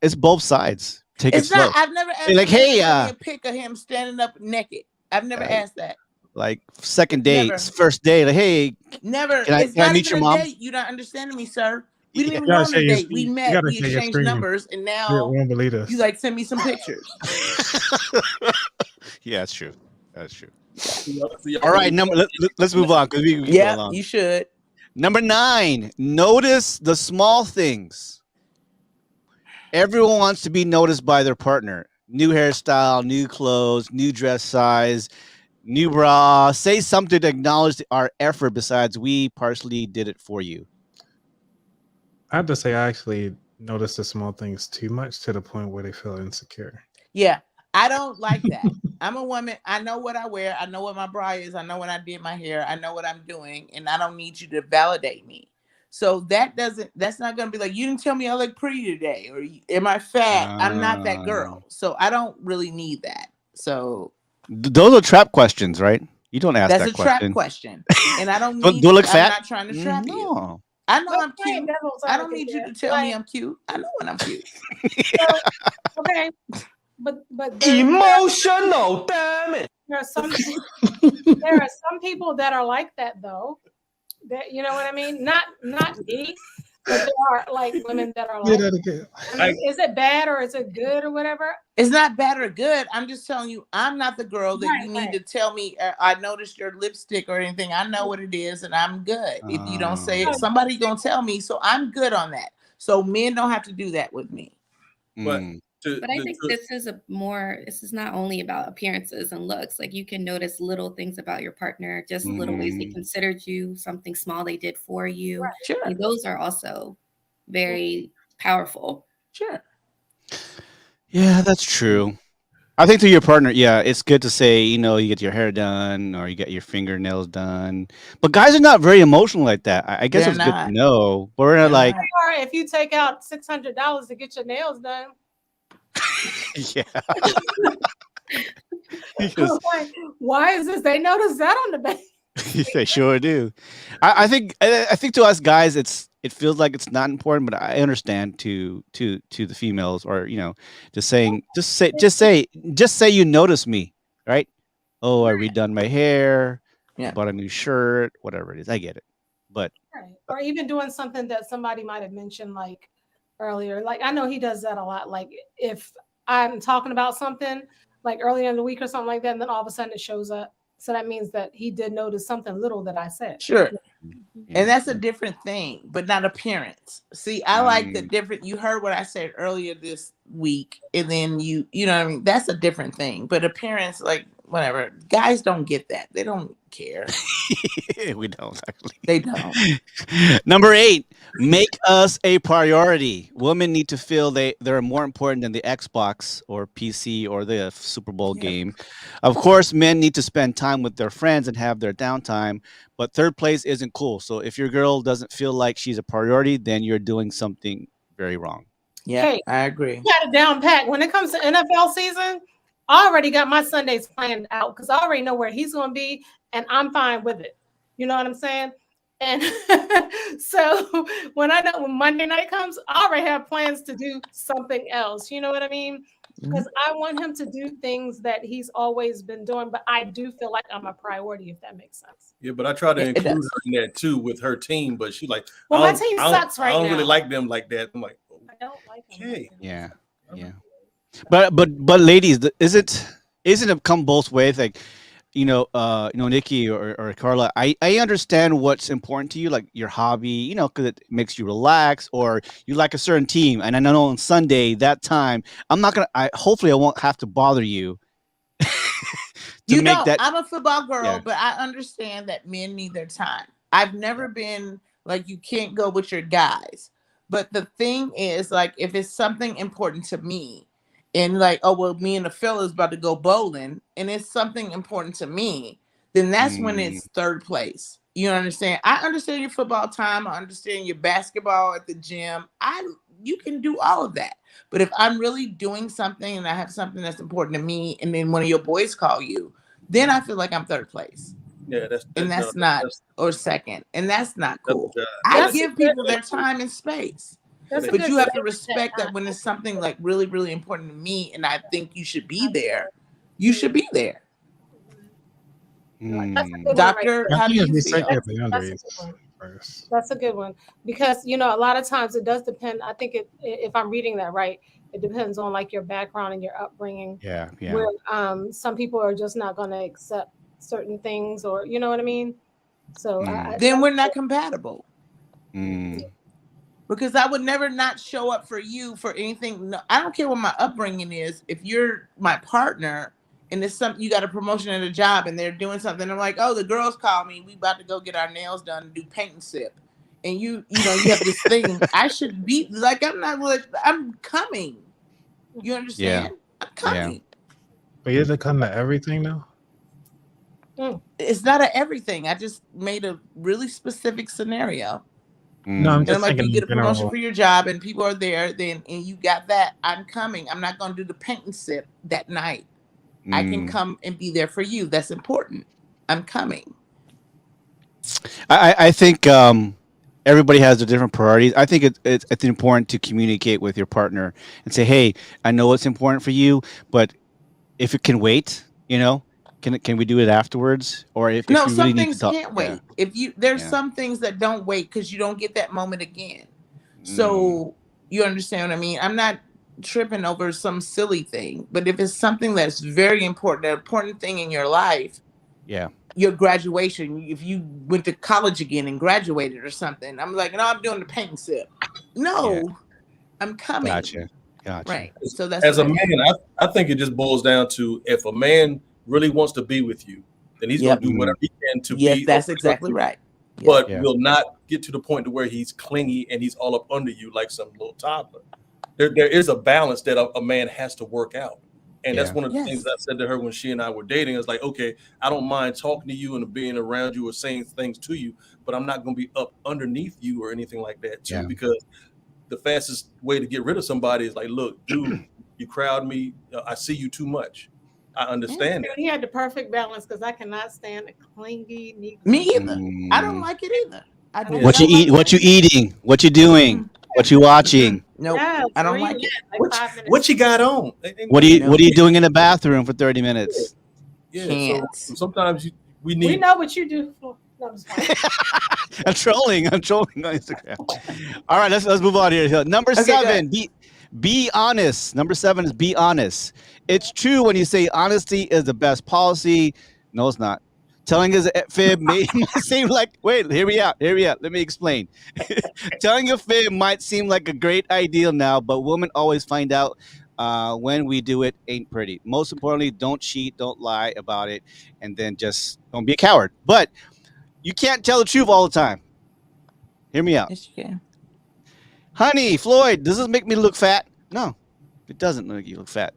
A: It's both sides. Take it
D: It's not.
A: slow.
D: I've never asked
A: Like,
D: him to
A: hey,
D: send me a pic of him standing up naked. I've never asked that.
A: like second date,
D: Never.
A: first date. Like, hey,
D: Never.
A: can
D: It's
A: I
D: not
A: meet your
D: even a
A: mom?
D: date. You're not understanding me, sir. We didn't
A: Yeah.
D: even
E: You
D: go
E: gotta
D: on
E: share
D: a
E: your
D: date. We
E: screen. You
D: met.
E: gotta
D: We
E: share your
D: exchanged
E: screen.
D: numbers, and
E: You
D: now
E: won't believe us.
D: you like send me some pictures.
A: Yeah, that's true. That's true.
B: See,
A: All right, let's move on because we can go
D: Yeah,
A: along.
D: you should.
A: Number 9, notice the small things. Everyone wants to be noticed by their partner. New hairstyle, new clothes, new dress size, new bra. Say something to acknowledge our effort besides we partially did it for you.
E: I have to say, I actually notice the small things too much to the point where they feel insecure.
D: Yeah, I don't like that. I'm a woman. I know what I wear. I know what my bra is. I know when I did my hair. I know what I'm doing, and I don't need you to validate me. So that's not going to be like, you didn't tell me I look pretty today, or am I fat? I'm not that girl. So I don't really need that. So
A: Those are trap questions, right? You don't ask
D: that's
A: that
D: a trap
A: question.
D: question, and I don't
A: Do
D: need
A: I
D: you.
A: look
D: I'm
A: fat?
D: not trying to trap you.
A: No.
D: I know
C: Let's
D: I'm
C: play
D: cute.
C: devil's
D: I don't need you
C: advocate
D: to tell me
C: here.
D: I'm cute. I know when I'm cute.
C: So, okay, but
G: Emotional, damn it.
C: there are some people that are like that though. That, you know what I mean? Not me, but there are like women that are like. I mean, is it bad or is it good or whatever?
D: It's not bad or good. I'm just telling you, I'm not the girl that you need
C: Right.
D: to tell me, I noticed your lipstick or anything. I know what it is, and I'm good. If you don't say it, somebody gonna tell me. So I'm good on that. So men don't have to do that with me.
B: But
F: But I think this is not only about appearances and looks. Like, you can notice little things about your partner, just little ways they considered you, something small they did for you.
C: Right.
D: Sure.
F: And those are also very powerful.
D: Sure.
A: Yeah, that's true. I think to your partner, yeah, it's good to say, you get your hair done or you get your fingernails done. But guys are not very emotional like that. I guess
D: They're
A: it's good to
D: not.
A: know. But we're not
D: They're
A: like,
D: not.
C: Or if you take out $600 to get your nails done,
A: yeah.
C: I'm like, why is this? They notice that on the back.
A: They sure do. I think to us guys, it feels like it's not important, but I understand to the females, or just say you notice me, right? Oh, I redone my hair. I
D: Yeah.
A: bought a new shirt, whatever it is. I get it, but
C: Right. Or even doing something that somebody might have mentioned like earlier. Like, I know he does that a lot. Like, if I'm talking about something like earlier in the week or something like that, and then all of a sudden it shows up. So that means that he did notice something little that I said.
D: Sure.
A: yeah.
D: And that's a different thing, but not appearance. See, I like the different. You heard what I said earlier this week, and then you know what I mean? That's a different thing. But appearance, like, whatever. Guys don't get that. They don't care.
A: We don't actually.
D: They don't.
A: Number 8, make us a priority. Women need to feel they're more important than the Xbox or PC or the Super Bowl game. Of course, men need to spend time with their friends and have their downtime, but third place isn't cool. So if your girl doesn't feel like she's a priority, then you're doing something very wrong.
D: Yeah,
C: Hey,
D: I agree.
C: You got it down pat. When it comes to NFL season, I already got my Sundays planned out because I already know where he's going to be, and I'm fine with it. You know what I'm saying? And so when Monday night comes, I already have plans to do something else. You know what I mean? because I want him to do things that he's always been doing, but I do feel like I'm a priority, if that makes sense.
B: Yeah, but I try to
D: It
B: include
D: does.
B: her in that too with her team, but she's like,
C: Well, my
B: I don't,
C: team
B: I don't,
C: sucks
B: I
C: right
B: don't really
C: now.
B: like them like that. I'm like,
C: I don't like him.
B: okay.
A: Yeah. But ladies, isn't it come both ways? Like, Nikki or Carla, I understand what's important to you, like your hobby, because it makes you relax, or you like a certain team. And I know on Sunday that time, I'm not gonna. Hopefully I won't have to bother you to make that.
D: I'm a football girl,
A: Yeah.
D: but I understand that men need their time. I've never been like, you can't go with your guys. But the thing is, like, if it's something important to me, and like, oh, well, me and the fellas about to go bowling, and it's something important to me, then that's when it's third place. You understand? I understand your football time. I understand your basketball at the gym. You can do all of that. But if I'm really doing something and I have something that's important to me, and then one of your boys call you, then I feel like I'm third place.
B: Yeah,
D: that's not, or second, and that's not cool.
C: That's
D: I give people their time and space. But you have to respect that when it's something like really, really important to me, and I think you should be there, you should be there. Doctor, how do you feel?
C: That's a good one, because a lot of times it does depend. I think if I'm reading that right, it depends on like your background and your upbringing.
A: Yeah.
C: Where some people are just not going to accept certain things, or you know what I mean. So
D: then we're not compatible. Because I would never not show up for you for anything. No, I don't care what my upbringing is. If you're my partner and it's something, you got a promotion at a job and they're doing something, I'm like, oh, the girls call me. We about to go get our nails done and do paint and sip. And you have this thing. I should be like, I'm coming. You understand?
A: Yeah.
D: I'm coming.
E: But you have to come to everything now?
D: It's not a everything. I just made a really specific scenario.
E: No, I'm just
D: like,
E: thinking
D: you get a promotion
E: general.
D: for your job and people are there, and you got that. I'm coming. I'm not going to do the paint and sip that night. I can come and be there for you. That's important. I'm coming.
A: I think everybody has their different priorities. I think it's important to communicate with your partner and say, hey, I know it's important for you, but if it can wait, can we do it afterwards? Or if you
D: some
A: really need
D: things
A: to talk,
D: can't wait. There's some things that don't wait because you don't get that moment again. So you understand what I mean? I'm not tripping over some silly thing, but if it's something that's very important, an important thing in your life, your graduation, if you went to college again and graduated or something, I'm like, no, I'm doing the paint and sip. No, I'm coming.
A: Gotcha.
D: Right. So that's
B: as a man, I think it just boils down to, if a man really wants to be with you, then he's going to do whatever he can to be.
D: Yes, that's exactly right.
B: But will not get to the point to where he's clingy and he's all up under you like some little toddler. There is a balance that a man has to work out. And that's one of the things I said to her when she and I were dating. It's like, okay, I don't mind talking to you and being around you or saying things to you, but I'm not going to be up underneath you or anything like that too, because the fastest way to get rid of somebody is like, look, dude, you crowd me. I see you too much. I understand that.
C: He had the perfect balance, because I cannot stand a clingy Negro.
D: Me either. I don't like it either.
A: What you eat? What you eating? What you doing? What you watching?
D: Nope, I don't like it.
B: What you got on?
A: What are you doing in the bathroom for 30 minutes?
B: Yeah, so sometimes we need.
C: We know what you do. No,
A: I'm trolling on Instagram. All right, let's move on here. Number 7, be honest. Number 7 is be honest. It's true when you say honesty is the best policy. No, it's not. Telling us a fib may seem like, wait, hear me out. Let me explain. Telling a fib might seem like a great idea now, but women always find out when we do it ain't pretty. Most importantly, don't cheat, don't lie about it, and then just don't be a coward. But you can't tell the truth all the time. Hear me out.
D: Yes, you can.
C: Honey, Floyd, does this make me look fat? No, it doesn't make you look fat.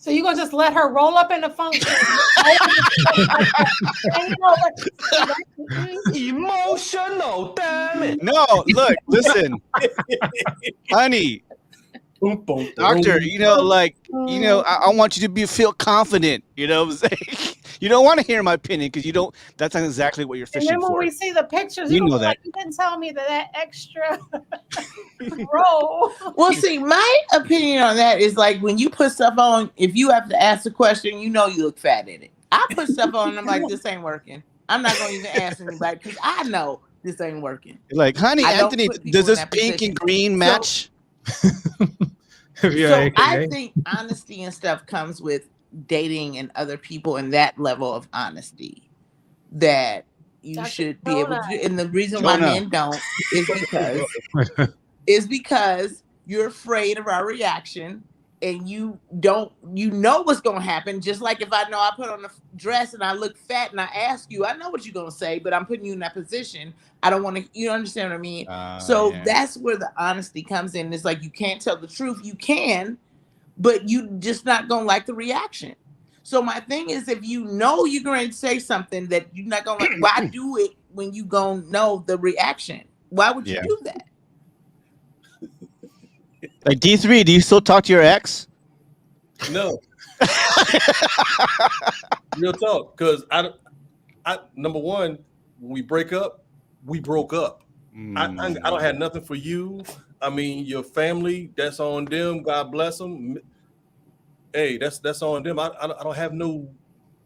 F: So you're gonna just let her roll up in the function?
G: Emotional, damn it.
C: No, look, listen, honey, doctor, I want you to feel confident. You know what I'm saying?
A: You don't want to hear my opinion because you don't. That's not exactly what you're
C: And
A: fishing
C: then when
A: for.
C: we see the pictures,
A: You
C: you
A: know
C: know
A: that.
C: like, you didn't tell me that extra roll.
D: Well, see, my opinion on that is like when you put stuff on, if you have to ask a question, you know you look fat in it. I put stuff on and I'm like, this ain't working. I'm not going to even ask anybody because I know this ain't working.
A: Like, honey,
D: I don't
A: Anthony,
D: put people
A: does
D: in
A: this
D: that
A: pink
D: position.
A: and green
D: So-
A: match?
E: Yeah,
D: So
E: AKA.
D: I think honesty and stuff comes with dating and other people and that level of honesty that you
C: Dr.
D: should be able to
C: Chona.
D: do. And the reason why
A: Chona.
D: men don't is because you're afraid of our reaction and you know what's going to happen. Just like if I know I put on a dress and I look fat and I ask you, I know what you're going to say, but I'm putting you in that position. I don't want to, you understand what I mean? So
A: Yeah.
D: that's where the honesty comes in. It's like, you can't tell the truth. You can, but you just not going to like the reaction. So my thing is, if you know you're going to say something that you're not going to like, why do it when you going to know the reaction? Why would you
A: Yeah.
D: do that?
A: Like D3, do you still talk to your ex?
B: No. Real talk. Because I number one, when we break up, we broke up. I don't have nothing for you. I mean, your family, that's on them. God bless them. Hey, that's on them. I don't have no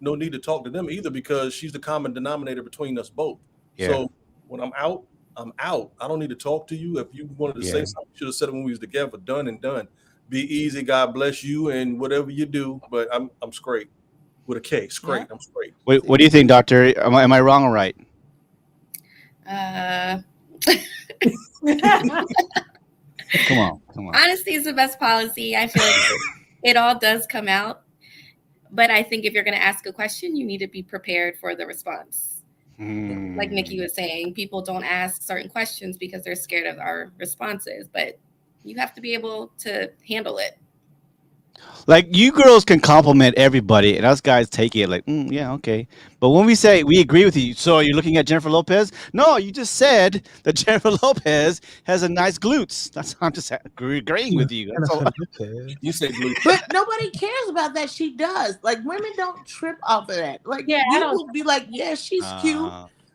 B: need to talk to them either because she's the common denominator between us both.
A: Yeah.
B: So when I'm out, I'm out. I don't need to talk to you. If you wanted to say something, you should have said it when we was together. Done and done. Be easy. God bless you and whatever you do. But I'm straight with a K. Straight.
D: Yeah.
B: I'm straight.
A: What do you think, Doctor? Am I wrong or right? Come on.
F: Honesty is the best policy. I feel like it all does come out. But I think if you're going to ask a question, you need to be prepared for the response. Like Nikki was saying, people don't ask certain questions because they're scared of our responses, but you have to be able to handle it.
A: Like, you girls can compliment everybody, and us guys take it like, yeah, okay. But when we say we agree with you, so are you looking at Jennifer Lopez? No, you just said that Jennifer Lopez has a nice glutes. That's I'm just agreeing with you. That's all.
B: You say glute.
D: But nobody cares about that. She does. Like, women don't trip off of that. Like,
C: Yeah, I
D: you
C: don't-
D: will be like, yeah, she's cute.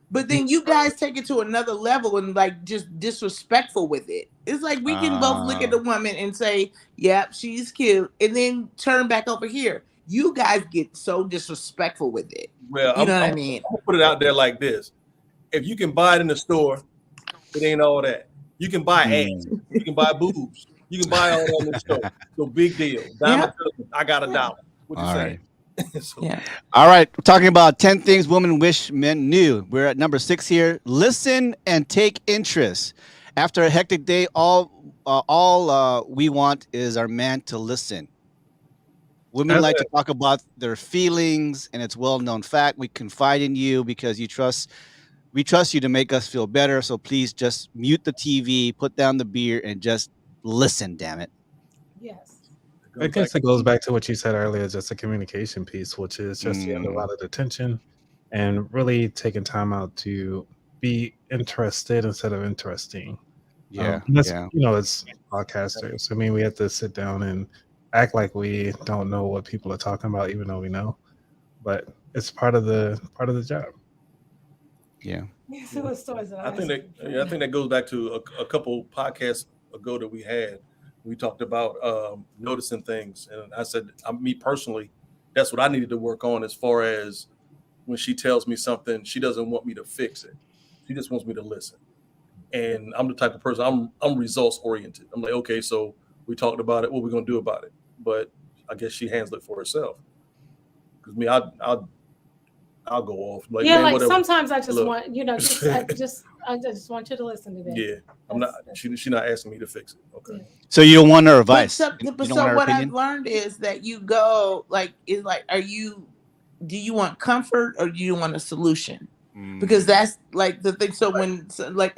D: But then you guys take it to another level and like just disrespectful with it. It's like we can both look at the woman and say, yep, she's cute, and then turn back over here. You guys get so disrespectful with it.
B: Well,
D: You know what I mean?
B: I'm gonna put it out there like this. If you can buy it in the store, it ain't all that. You can buy ass, you can buy boobs, you can buy all that in the store. So big deal. Diamond, I got $1. What you
A: All
B: saying?
A: right. All right, we're talking about 10 things women wish men knew. We're at number 6 here. Listen and take interest. After a hectic day, all we want is our man to listen. Women like to talk about their feelings, and it's well-known fact. We confide in you because we trust you to make us feel better. So please just mute the TV, put down the beer, and just listen, damn it.
C: Yes.
E: I guess it goes back to what you said earlier, just a communication piece, which is just the undivided attention and really taking time out to be interested instead of interesting. It's podcasters. I mean, we have to sit down and act like we don't know what people are talking about, even though we know. But it's part of the job.
A: Yeah.
B: I think that goes back to a couple podcasts ago that we had. We talked about noticing things, and I said, me personally, that's what I needed to work on. As far as when she tells me something, she doesn't want me to fix it; she just wants me to listen. And I'm the type of person I'm results oriented. I'm like, okay, so we talked about it. What are we gonna do about it? But I guess she handles it for herself. Because me, I'll go off. Like,
C: yeah,
B: man,
C: like
B: whatever.
C: sometimes I just
B: Look.
C: want, I just want you to listen to that.
B: Yeah, I'm not. She's not asking me to fix it. Okay.
A: So you don't want her advice.
D: But what I've learned is that you go do you want comfort or do you want a solution? Because that's like the thing. So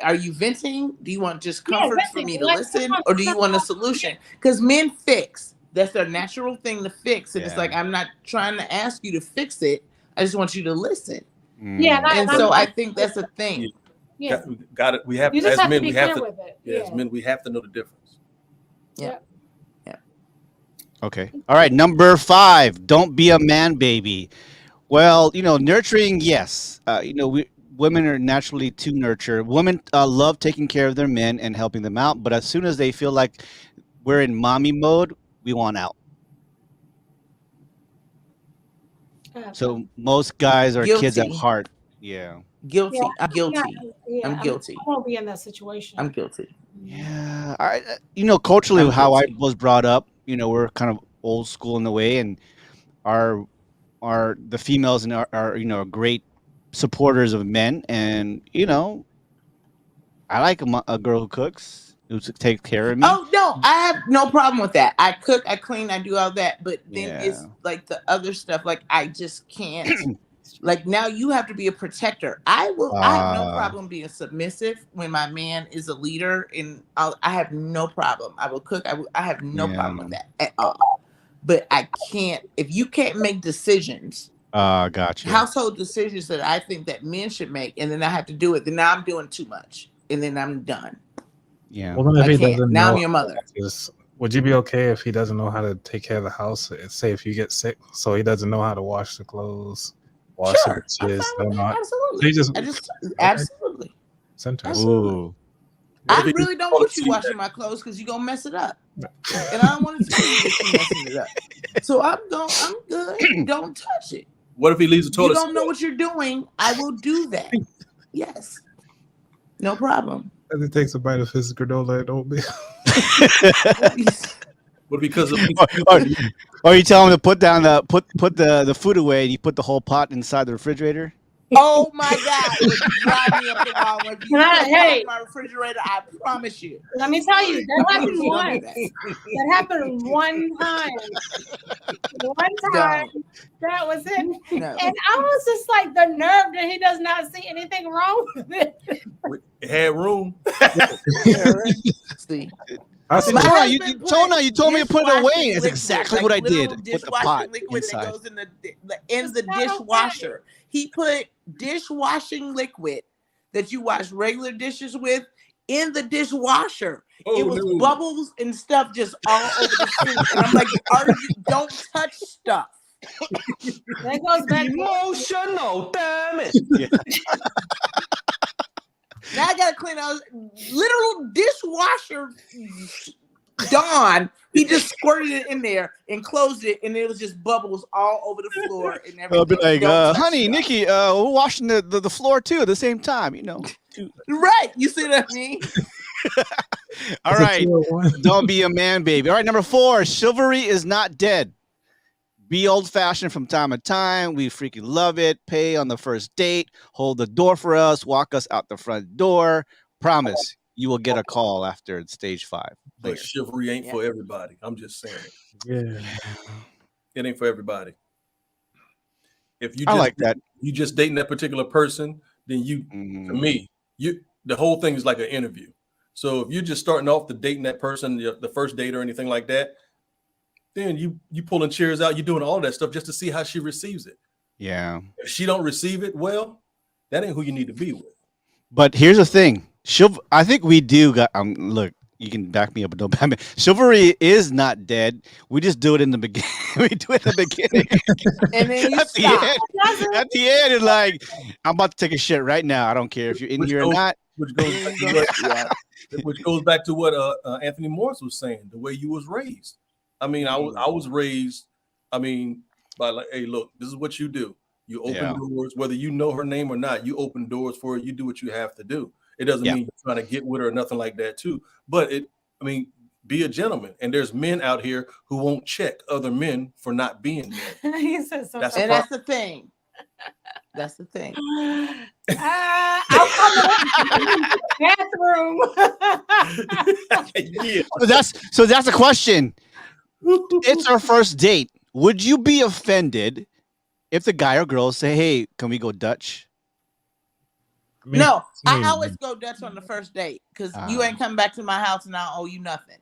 D: are you venting? Do you want just comfort for me to listen, or do you want a solution? Because men fix. That's their natural thing to fix. And it's like, I'm not trying to ask you to fix it. I just want you to listen.
C: Yeah,
D: and so I think that's a thing.
C: Yeah,
B: got it. We have
C: you just
B: as
C: have
B: men,
C: to be
B: we have
C: clear
B: to.
C: with it.
B: Yeah, as men, we have to know the difference.
D: Yeah.
A: Okay. All right. Number 5. Don't be a man baby. Well, nurturing, yes. Women are naturally to nurture. Women love taking care of their men and helping them out, but as soon as they feel like we're in mommy mode, we want out. So most guys are kids at
D: Guilty.
A: heart. Yeah.
C: Yeah,
D: Guilty. I'm
C: yeah,
D: guilty.
C: yeah.
D: I'm guilty.
C: I won't be in that situation.
D: I'm guilty.
A: Yeah. Culturally,
D: I'm
A: how I
D: guilty.
A: was brought up, we're kind of old school in the way, and our the females and are great supporters of men, and I like a girl who cooks, who takes care of me.
D: Oh no, I have no problem with that. I cook, I clean, I do all that. But then it's
A: Yeah.
D: like the other stuff. Like I just can't. Like now you have to be a protector. I have no problem being submissive when my man is a leader, and I have no problem. I will cook. I have no problem with that at all. But I can't. If you can't make decisions,
A: Gotcha.
D: household decisions that I think that men should make, and then I have to do it, then now I'm doing too much, and then I'm done.
A: Yeah.
E: Well, then if
D: I
E: he
D: can't.
E: doesn't
D: Now
E: know,
D: I'm your mother.
E: would you be okay if he doesn't know how to take care of the house? Say if you get sick, so he doesn't know how to wash the clothes, wash
D: Sure,
E: the
D: I'm
E: dishes,
D: fine with that.
E: absolutely.
D: Absolutely.
E: Interesting.
A: Ooh.
D: I really don't want you washing my clothes because you're gonna mess it up, and I don't want to tell you that you're messing it up. So I'm good. Don't touch it.
B: What if he leaves the toilet?
D: You don't know what you're doing. I will do that. Yes, no problem.
E: And it takes a bite of his granola and oatmeal.
B: But because of
A: or you tell him to put down put the food away, and you put the whole pot inside the refrigerator.
D: Oh my God! It would drive me up the wall. If you
C: Hey.
D: put my refrigerator, I promise you.
C: Let me tell you, that happened
D: Don't do
C: once. That happened one time. One time. That was it.
D: No.
C: And I was just like, the nerve that he does not see anything wrong with it.
B: it had room.
D: See.
E: I see.
D: My
A: Chona,
D: husband put
A: Chona, you told me to put it away.
D: dishwashing
A: That's
D: liquid,
A: exactly
D: like
A: what I
D: literal
A: did. Put the
D: dishwashing
A: pot
D: liquid
A: inside.
D: that goes in the
C: It's not
D: dishwasher. He put dishwashing liquid that you wash regular dishes with in the dishwasher.
B: Oh,
D: It was
B: no.
D: bubbles and stuff just all over the sink. And I'm like, don't touch stuff.
C: That goes back to
G: Emotional damage.
D: Now I gotta clean out literal dishwasher. Dawn, he just squirted it in there and closed it, and it was just bubbles all over the floor and everything.
A: I'll be like,
D: Don't touch
A: honey,
D: stuff.
A: Nikki, we're washing the floor too at the same time.
D: Right? You see what I mean?
A: All right, don't be a man baby. All right, number 4, chivalry is not dead. Be old fashioned from time to time. We freaking love it. Pay on the first date. Hold the door for us. Walk us out the front door. Promise you will get a call after stage 5.
B: But chivalry ain't for everybody. I'm just saying it.
E: Yeah.
B: It ain't for everybody. If you
A: I
B: just
A: like that.
B: you just dating that particular person, then to me, the whole thing is like an interview. So if you're just starting off the dating that person, the first date or anything like that, then you pulling chairs out, you're doing all that stuff just to see how she receives it.
A: Yeah.
B: If she don't receive it well, that ain't who you need to be with.
A: But here's the thing. I think we do got look, you can back me up, but don't back me. Chivalry is not dead. We just do it in the beginning. We do it in the beginning.
D: And then you
A: at
D: stop.
A: at the end, it's like, I'm about to take a shit right now. I don't care if you're in here or not.
B: Which goes back to what Anthony Morris was saying, the way you was raised. I mean, I was raised, by like, hey, look, this is what you do. You open doors, whether you know her name or not, you open doors for her, you do what you have to do. It doesn't mean you're trying to get with her or nothing like that too. But be a gentleman. And there's men out here who won't check other men for not being men.
C: He said so.
D: That's the thing. That's the thing.
C: I'll come in the bathroom.
A: So that's a question. It's our first date. Would you be offended if the guy or girl say, "Hey, can we go Dutch?"
D: No, I always go Dutch on the first date because you ain't come back to my house and I don't owe you nothing.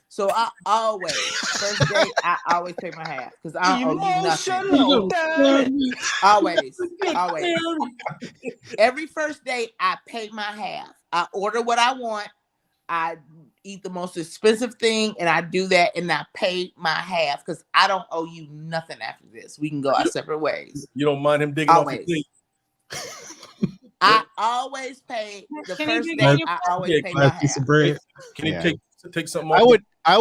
D: So I always first date I always pay my half because I don't owe you nothing. Always. Every first date I pay my half. I order what I want. I eat the most expensive thing, and I do that, and I pay my half because I don't owe you nothing after this. We can go our separate ways.
B: You don't mind him digging off your
D: Always.
B: plate?
D: I always pay the
C: Can he
D: first
C: dig
D: day.
C: on your
D: I always
B: Yeah,
D: pay
E: Nice
D: my
E: piece of
D: half.
E: bread.
B: Can he
A: Yeah.
B: take something
A: I
B: off?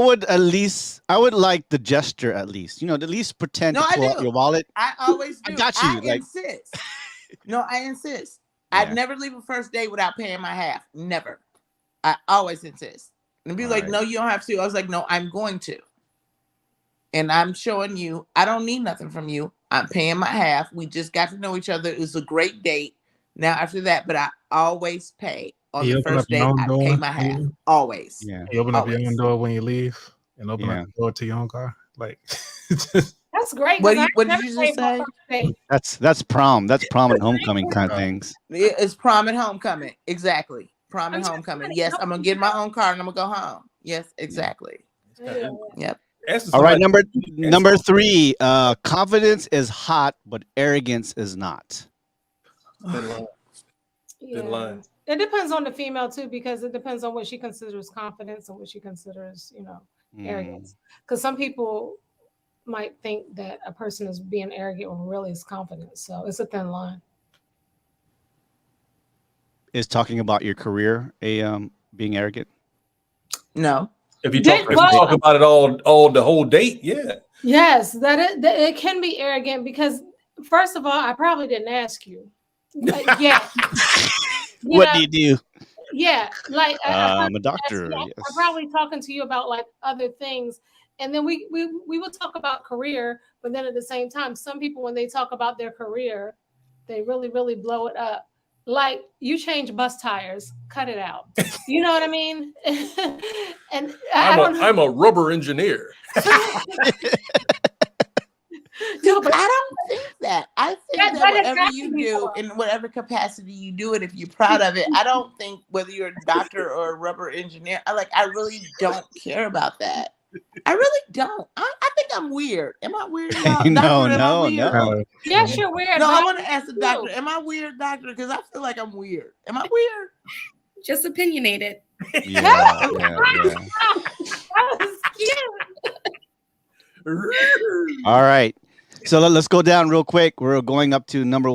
A: would at least like the gesture at least. At least pretend
D: No,
A: to
D: I
A: pull out
D: do.
A: your wallet.
D: I always
A: I
D: do.
A: got you. Like,
D: insist. No, I insist.
A: Yeah.
D: I'd never leave a first date without paying my half. Never. I always insist. And be like,
A: Alright.
D: no, you don't have to. I was like, no, I'm going to. And I'm showing you, I don't need nothing from you. I'm paying my half. We just got to know each other. It was a great date. Now after that, but I always pay. On
E: You
D: the
E: open up
D: first
E: your
D: date,
E: own
D: I
E: door
D: pay my
E: when
D: half.
E: you-
D: Always.
A: yeah.
E: You open up your own
D: Always.
E: door when you leave and open
A: Yeah.
E: up the door to your own car. Like,
C: That's great.
D: What
C: 'cause
D: did
C: I
D: you
C: never
D: just
C: paid my
D: say?
C: first date.
A: That's prom. That's prom and homecoming kind of things.
D: It's prom and homecoming. Exactly. Prom and
C: I'm just
D: homecoming.
C: saying,
D: Yes, I'm gonna get my own car and I'm gonna go home. Yes,
A: Yeah.
D: exactly.
C: Yeah.
D: Yep.
A: All right, number 3. Confidence is hot, but arrogance is not.
C: Yeah.
B: line.
C: It depends on the female too, because it depends on what she considers confidence and what she considers, arrogance. Because some people might think that a person is being arrogant when really is confident. So it's a thin line.
A: Is talking about your career being arrogant?
D: No.
B: If you
C: Did-
B: talk,
C: well-
B: about it all the whole date, yeah.
C: Yes, that it can be arrogant because first of all, I probably didn't ask you. Yeah.
A: What do you do?
C: Yeah, like
A: I'm a doctor.
C: I'm
A: Yes.
C: probably talking to you about like other things, and then we will talk about career, but then at the same time, some people when they talk about their career, they really blow it up. Like you change bus tires, cut it out. You know what I mean? And
B: I'm a rubber engineer.
C: No, but
D: I don't think that. I think
C: That-
D: that,
C: that has
D: whatever
C: happened
D: you do,
C: before.
D: in whatever capacity you do it, if you're proud of it, I don't think whether you're a doctor or a rubber engineer, I really don't care about that. I really don't. I think I'm weird. Am I weird, y'all?
A: No,
D: Doctor, am I
A: no,
D: weird?
A: no.
C: yes, you're weird.
D: No,
C: but
D: I
C: I'm
D: want to ask the
C: too.
D: doctor, am I weird, doctor? Because I feel like I'm weird. Am I weird?
F: Just opinionated.
A: Yeah.
C: That was cute.
A: All right. So let's go down real quick. We're going up to number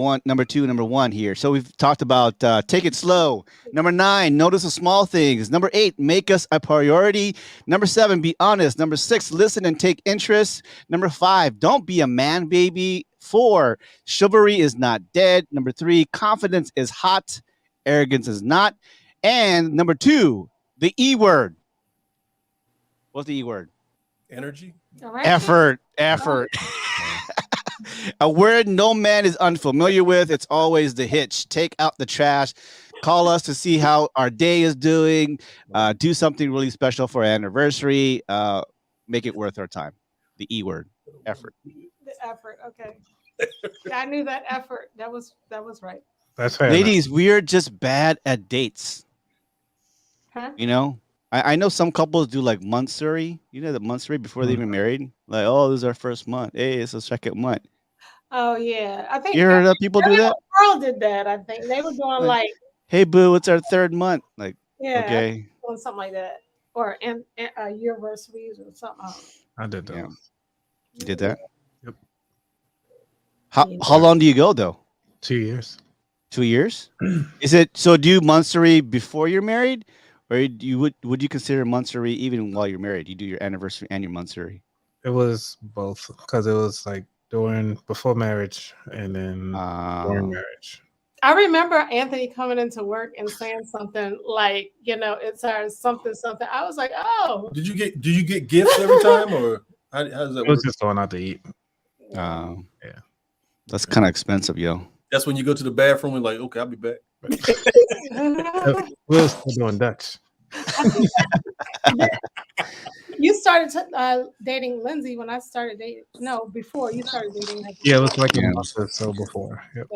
A: 2, number 1 here. So we've talked about take it slow. Number 9, notice the small things. Number 8, make us a priority. Number 7, be honest. Number 6, listen and take interest. Number 5, don't be a man baby. 4, chivalry is not dead. Number 3, confidence is hot. Arrogance is not. And number 2, the E word. What's the E word?
B: Energy.
C: All right.
A: Effort. A word no man is unfamiliar with. It's always the hitch. Take out the trash. Call us to see how our day is doing. Do something really special for our anniversary. Make it worth our time. The E word. Effort.
C: The effort. Okay. I knew that effort. That was right.
E: That's fair. enough.
A: Ladies, we're just bad at dates.
C: Huh?
A: I know some couples do like monthsary. You know the monthsary before they even married. Like, oh, this is our first month. Hey, it's the second month.
C: Oh yeah. I think
A: You heard that people do that?
C: Girl did that. I think they were doing like
A: Hey, boo, it's our third month. Like,
C: yeah,
A: okay,
C: doing something like that, or anniversaries or something.
E: I did that.
A: Yeah. You did that.
E: Yep.
A: How long do you go though?
E: 2 years.
A: 2 years? Is it so? Do you monthsary before you're married, or would you consider monthsary even while you're married? You do your anniversary and your monthsary.
E: It was both because it was like before marriage and then during marriage.
C: I remember Anthony coming into work and saying something like, it's our something. I was like, oh.
B: Do you get gifts every time, or how does that
E: It was
B: work?
E: just going out to eat.
A: Yeah,
E: Yeah.
A: that's kind of expensive, yo.
B: That's when you go to the bathroom and like, okay, I'll be back.
E: We were still doing Dutch.
C: You started dating Lindsay when I started dating. No, before you started dating her.
E: Yeah, it was like
A: Yeah.
E: a month or so before. Yep.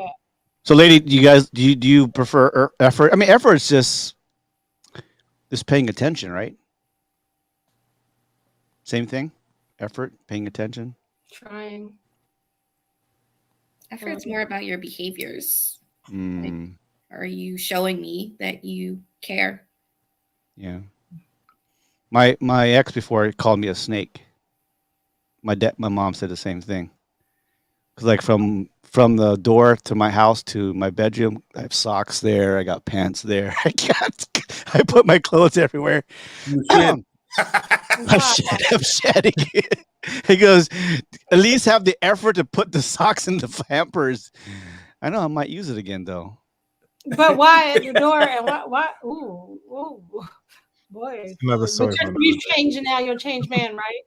A: So, lady, do you guys do you prefer effort? I mean, effort is just paying attention, right? Same thing. Effort, paying attention.
C: Trying.
F: Effort's more about your behaviors.
A: Mm,
F: Are you showing me that you care?
A: yeah. My ex before called me a snake. My mom said the same thing. 'Cause like from the door to my house to my bedroom, I have socks there. I got pants there. I can't. I put my clothes everywhere.
B: You shed.
A: I'm shedding it. He goes, at least have the effort to put the socks in the hampers. I know I might use it again though.
C: But why at the door and why? Ooh, boy.
E: Another
C: But
E: story.
C: you're changing now. You're a changed man, right?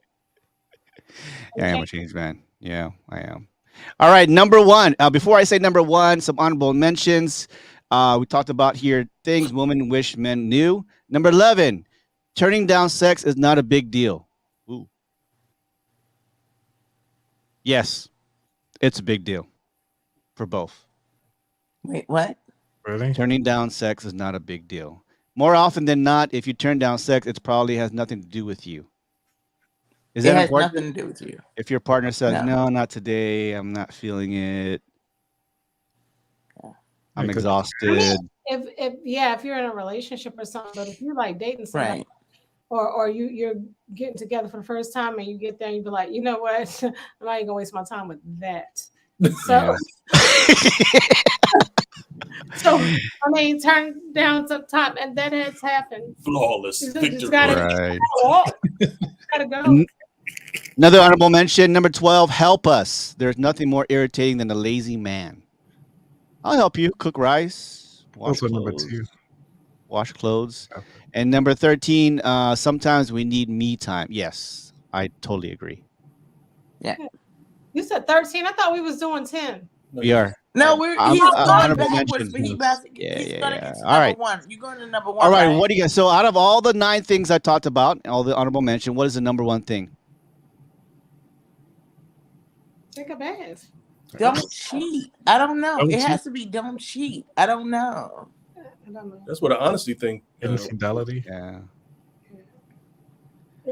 A: Yeah, I am a changed man. Yeah, I am. All right, number one. Before I say number one, some honorable mentions. We talked about here things women wish men knew. Number 11, turning down sex is not a big deal. Ooh. Yes, it's a big deal for both.
D: Wait, what?
E: Really?
A: Turning down sex is not a big deal. More often than not, if you turn down sex, it probably has nothing to do with you. Is
D: It
A: that
D: has
A: important?
D: nothing to do with you.
A: If your partner says,
D: No.
A: no, not today, I'm not feeling it, I'm
E: Because-
A: exhausted.
C: If you're in a relationship or something, but if you're like dating somebody,
D: Right.
C: or you're getting together for the first time and you get there and you be like, you know what, I'm not even gonna waste my time with that. So, so I mean, turn down some time, and that has happened.
B: Flawless
C: You
B: victory.
C: just gotta
A: Right.
C: walk. Gotta go.
A: N- Another honorable mention, number 12, help us. There's nothing more irritating than a lazy man. I'll help you cook rice, wash
E: Also number
A: clothes,
E: 2.
A: wash clothes. And number 13, sometimes we need me time. Yes, I totally agree.
D: Yeah.
C: You said 13. I thought we was doing 10.
A: We are.
D: No,
A: I'm-
D: he's going
A: honorable
D: backwards, but
A: mention.
D: he's gonna get to
A: All right.
D: number 1. You're going to number 1.
A: All right,
D: right?
A: what do you guys? So out of all the 9 things I talked about, all the honorable mention, what is the number 1 thing?
C: Take a bath.
D: Don't cheat. I don't know.
E: Don't
D: It
E: cheat.
D: has to be don't cheat. I don't know.
C: I don't know.
B: That's what an honesty thing.
E: Infidelity.
A: Yeah.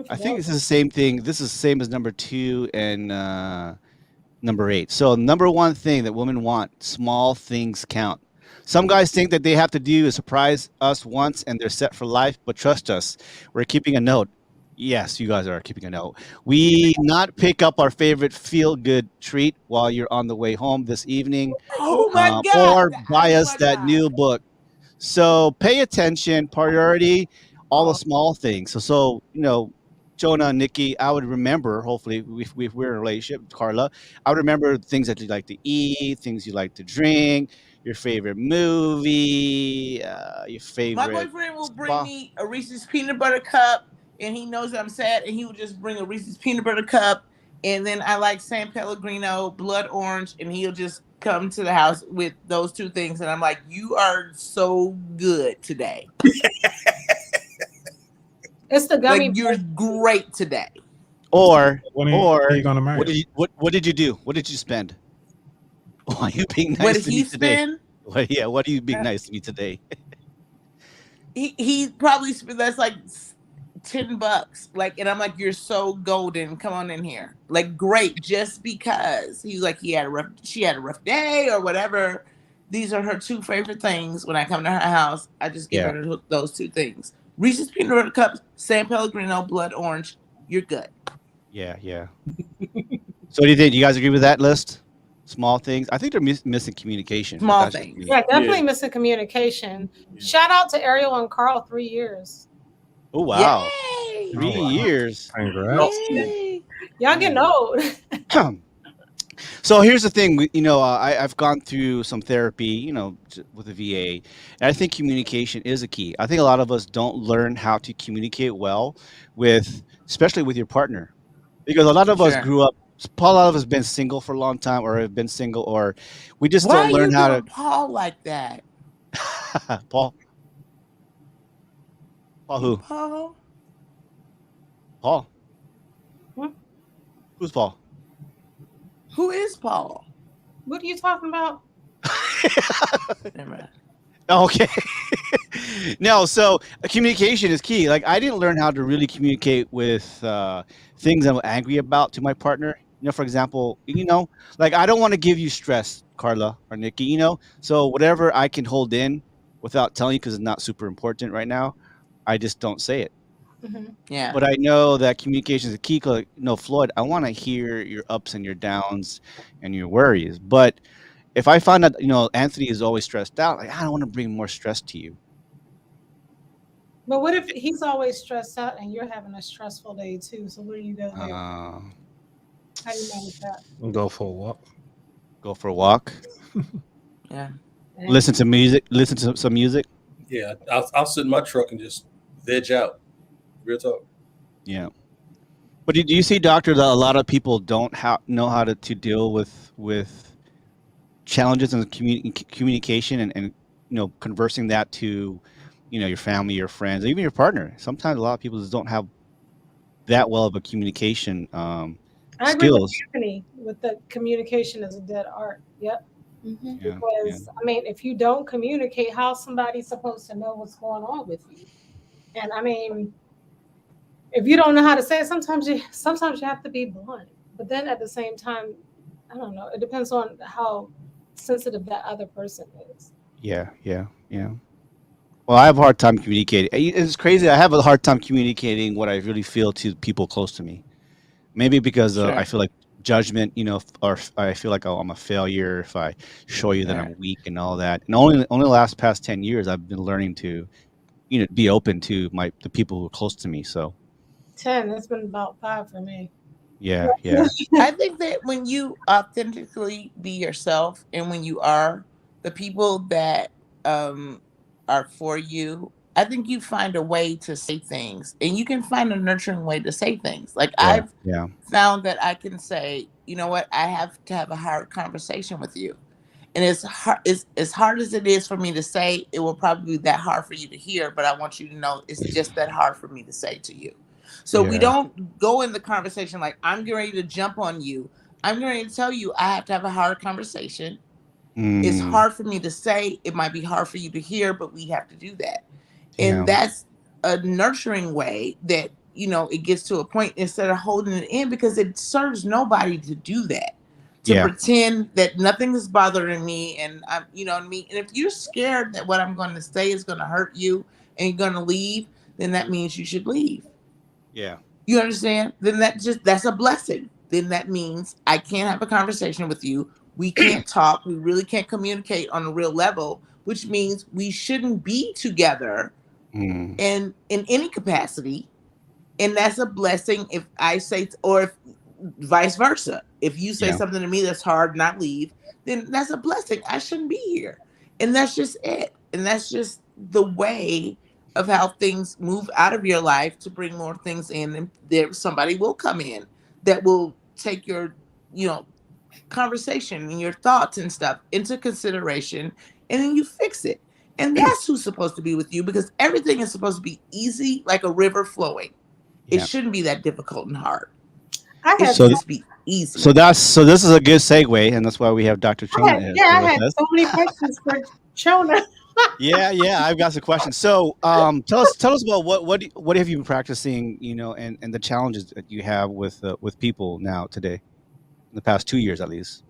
A: I think this is the same thing. This is the same as number 2 and number 8. So number 1 thing that women want, small things count. Some guys think that they have to do is surprise us once and they're set for life, but trust us, we're keeping a note. Yes, you guys are keeping a note. We not pick up our favorite feel-good treat while you're on the way home this evening,
D: Oh my God.
A: or buy
D: Oh
A: us
D: my
A: that
D: God.
A: new book. So pay attention, priority, all the
D: Oh.
A: small things. So Chona and Nikki, I would remember, hopefully, if we're in a relationship, Carla, I would remember things that you like to eat, things you like to drink, your favorite movie, your
D: My
A: favorite
D: boyfriend will bring
A: spa.
D: me a Reese's peanut butter cup, and he knows I'm sad, and he will just bring a Reese's peanut butter cup, and then I like San Pellegrino, blood orange, and he'll just come to the house with those 2 things, and I'm like, you are so good today.
C: It's the gummy.
D: Like you're great today.
A: Or
E: When are you gonna marry?
A: what did you do? What did you spend? Why are you being
D: What
A: nice
D: did
A: to
D: he
A: me today?
D: spend?
A: What are you being nice to me today?
D: He probably spent that's like $10. Like, and I'm like, you're so golden. Come on in here. Like, great, just because he's like she had a rough day or whatever. These are her 2 favorite things when I come to her house. I just give her those 2 things. Reese's peanut butter cups, San Pellegrino, blood orange. You're good.
A: Yeah. So do you think? Do you guys agree with that list? Small things. I think they're missing communication. but
D: Small
A: that's just
D: things.
A: me.
C: Yeah, definitely missing communication. Shout out to Ariel and Carl, 3 years.
A: Oh wow,
D: Yay!
A: 3
E: Oh, wow.
A: years.
E: Congrats.
D: Yay!
C: Y'all getting old.
A: So here's the thing. I've gone through some therapy, with the VA, and I think communication is a key. I think a lot of us don't learn how to communicate well especially with your partner, because a lot of us
D: Sure.
A: grew up. A lot of us been single for a long time, or have been single, or we just
D: Why
A: don't
D: are
A: learn
D: you
A: how
D: doing Paul like that?
A: to. Paul who?
D: Paul?
A: Paul.
C: What?
A: Who's Paul?
D: Who is Paul?
C: What are you talking about?
D: Never mind.
A: Okay. No, so communication is key. Like, I didn't learn how to really communicate with things I'm angry about to my partner. For example, like, I don't want to give you stress, Carla or Nikki, so whatever I can hold in without telling you, because it's not super important right now, I just don't say it.
C: Mhm.
D: Yeah.
A: But I know that communication is a key. No, Floyd, I want to hear your ups and your downs and your worries. But if I find that Anthony is always stressed out, like I don't want to bring more stress to you.
C: But what if he's always stressed out and you're having a stressful day too? So where do you go there?
A: Uh,
C: How do you manage that?
E: Go for a walk.
A: go for a walk.
D: Yeah.
A: Listen to music. Listen to some music.
B: Yeah, I'll sit in my truck and just veg out. Real talk.
A: Yeah. But do you see, doctor, that a lot of people don't know how to deal with challenges in communication and conversing that to your family, your friends, even your partner. Sometimes a lot of people just don't have that well of a communication
C: I agree with
A: skills.
C: Anthony with the communication is a dead art. Yep.
F: Mhm.
A: Yeah,
C: Because I mean, if you don't communicate, how's somebody supposed to know what's going on with you? And I mean, if you don't know how to say it, sometimes you have to be blunt. But then at the same time, I don't know. It depends on how sensitive that other person is.
A: yeah. Well, I have a hard time communicating. It's crazy. I have a hard time communicating what I really feel to people close to me. Maybe because I
D: Sure.
A: feel like judgment, or I feel like I'm a failure if I show you that
D: Sure.
A: I'm weak and all that. And only the last past 10 years, I've been learning to, be open to the people who are close to me. So
C: 10. It's been about 5 for me.
A: yeah.
D: I think that when you authentically be yourself and when you are the people that um, are for you, I think you find a way to say things and you can find a nurturing way to say things. Like
A: Yeah,
D: I've
A: yeah,
D: found that I can say, you know what, I have to have a hard conversation with you. And as hard as it is for me to say, it will probably be that hard for you to hear, but I want you to know it's just that hard for me to say to you. So we
A: yeah.
D: don't go in the conversation like I'm getting ready to jump on you. I'm getting ready to tell you I have to have a hard conversation. It's
A: Mm,
D: hard for me to say. It might be hard for you to hear, but we have to do that. And
A: yeah,
D: that's a nurturing way that, it gets to a point instead of holding it in because it serves nobody to do that. To
A: yeah,
D: pretend that nothing is bothering me and I'm, you know what I mean? And if you're scared that what I'm going to say is going to hurt you and you're going to leave, then that means you should leave.
A: yeah,
D: You understand? Then that's a blessing. Then that means I can't have a conversation with you. We can't talk. We really can't communicate on a real level, which means we shouldn't be together
A: mm,
D: in any capacity. And that's a blessing if I say or if vice versa. If you say
A: yeah,
D: something to me that's hard, not leave, then that's a blessing. I shouldn't be here. And that's just it. And that's just the way of how things move out of your life to bring more things in. And there somebody will come in that will take your, you know, conversation and your thoughts and stuff into consideration and then you fix it. And that's who's supposed to be with you because everything is supposed to be easy like a river flowing. It
A: yeah.
D: shouldn't be that difficult and hard.
C: I
D: It
C: had
D: should
A: So,
D: just be easy.
A: this is a good segue, and that's why we have Dr. Chona
C: yeah,
A: here
C: I
A: with
C: had
A: us.
C: so many questions for Chona.
A: Yeah. I've got some questions. So, tell us about what have you been practicing, and the challenges that you have with people now today, in the past 2 years at least.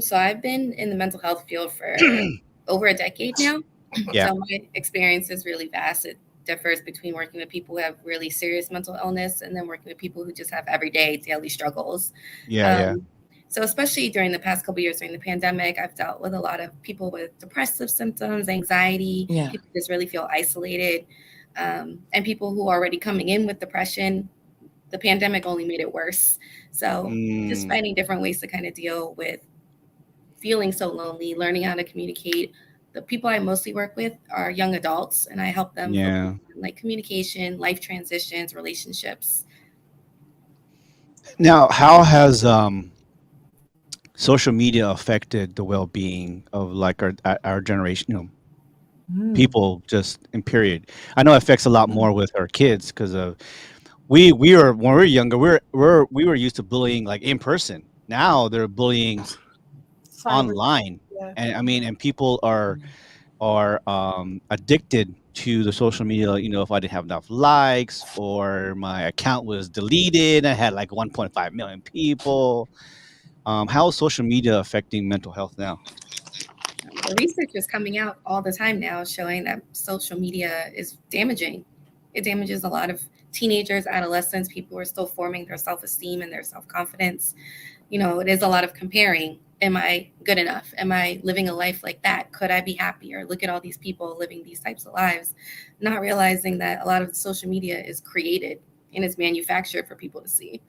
F: So I've been in the mental health field for over a decade now.
A: Yeah,
F: So my experience is really vast. It differs between working with people who have really serious mental illness and then working with people who just have everyday daily struggles.
A: yeah,
F: So especially during the past couple of years during the pandemic, I've dealt with a lot of people with depressive symptoms, anxiety,
D: Yeah.
F: people just really feel isolated, and people who are already coming in with depression. The pandemic only made it worse. So just
A: mm,
F: finding different ways to kind of deal with feeling so lonely, learning how to communicate. The people I mostly work with are young adults, and I help them focus
A: yeah.
F: on like communication, life transitions, relationships.
A: Now, how has social media affected the well-being of like our generation?
D: Mm.
A: People just in period. I know it affects a lot more with our kids because of we were when we were younger. We were used to bullying like in person. Now they're bullying
C: Cyber.
A: online,
C: Yeah.
A: and I mean, and people are addicted to the social media. If I didn't have enough likes or my account was deleted, I had like 1.5 million people. How is social media affecting mental health now?
F: The research is coming out all the time now showing that social media is damaging It damages a lot of teenagers, adolescents, people who are still forming their self-esteem and their self-confidence. It is a lot of comparing. Am I good enough? Am I living a life like that? Could I be happier? Look at all these people living these types of lives, not realizing that a lot of the social media is created and is manufactured for people to see.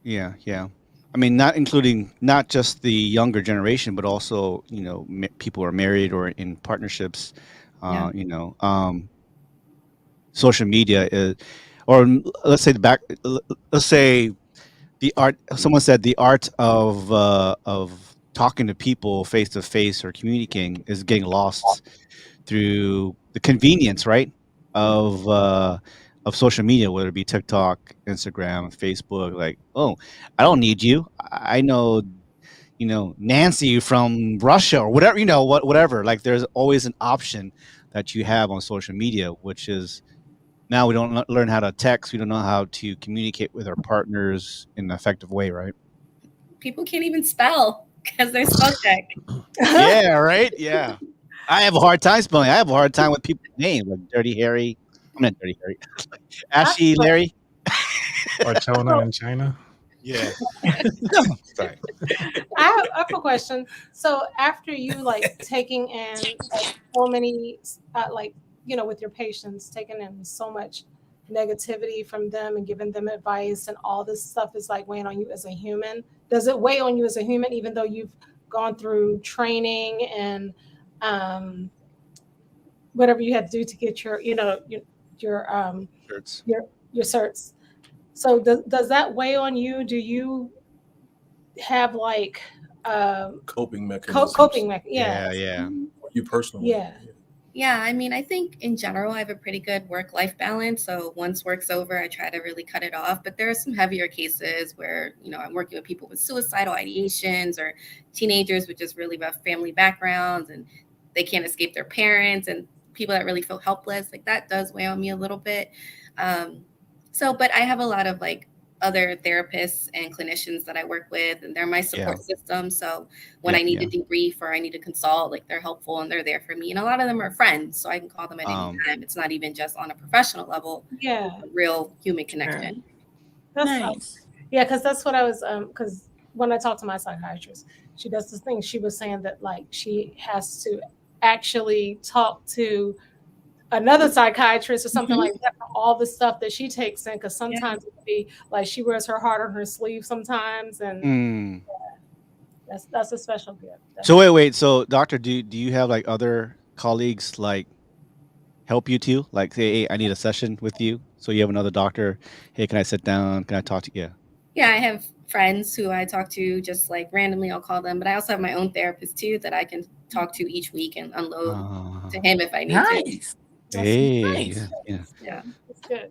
A: Yeah, yeah. I mean, not just the younger generation, but also people who are married or in partnerships.
F: Yeah.
A: Social media is, or let's say let's say the art. Someone said the art of talking to people face to face or communicating is getting lost through the convenience, right? Of social media, whether it be TikTok, Instagram, Facebook. Like, oh, I don't need you. I know, Nancy from Russia or whatever. Whatever. Like, there's always an option that you have on social media, which is now we don't learn how to text. We don't know how to communicate with our partners in an effective way, right?
F: People can't even spell because they're spell check.
A: Yeah, right. Yeah. I have a hard time spelling. I have a hard time with people's names, like Dirty Harry. I'm not Dirty Harry. Ashy Larry.
E: Or Chona in China.
A: Yeah. Sorry.
C: I have a question. So after you like taking in so many, with your patients, taking in so much negativity from them and giving them advice and all this stuff is like weighing on you as a human. Does it weigh on you as a human, even though you've gone through training and whatever you had to do to get your
A: Shirts.
C: your certs? So does that weigh on you? Do you have like
B: coping mechanisms?
C: Yeah.
A: Yeah.
B: You personally?
F: Yeah, I mean, I think in general, I have a pretty good work-life balance. So once work's over, I try to really cut it off. But there are some heavier cases where, I'm working with people with suicidal ideations or teenagers with just really rough family backgrounds and they can't escape their parents and people that really feel helpless. Like that does weigh on me a little bit. But I have a lot of like other therapists and clinicians that I work with, and they're my support system. So when I need to debrief or I need to consult, like they're helpful and they're there for me. And a lot of them are friends, so I can call them at any time. It's not even just on a professional level.
C: Yeah,
F: a real human connection.
C: That's
D: Nice.
C: Yeah, because that's what I was. Because when I talked to my psychiatrist, she does this thing. She was saying that like she has to actually talk to another psychiatrist or something like that for all the stuff that she takes in, because sometimes it can be like she wears her heart on her sleeve sometimes, and that's a special gift.
A: So wait. So doctor, do you have like other colleagues like help you too? Like say, hey, I need a session with you. So you have another doctor. Hey, can I sit down? Can I talk to you?
F: Yeah, I have friends who I talk to just like randomly. I'll call them, but I also have my own therapist too that I can talk to each week and unload to him if I need to.
A: Hey,
D: nice.
F: Yeah,
C: it's good.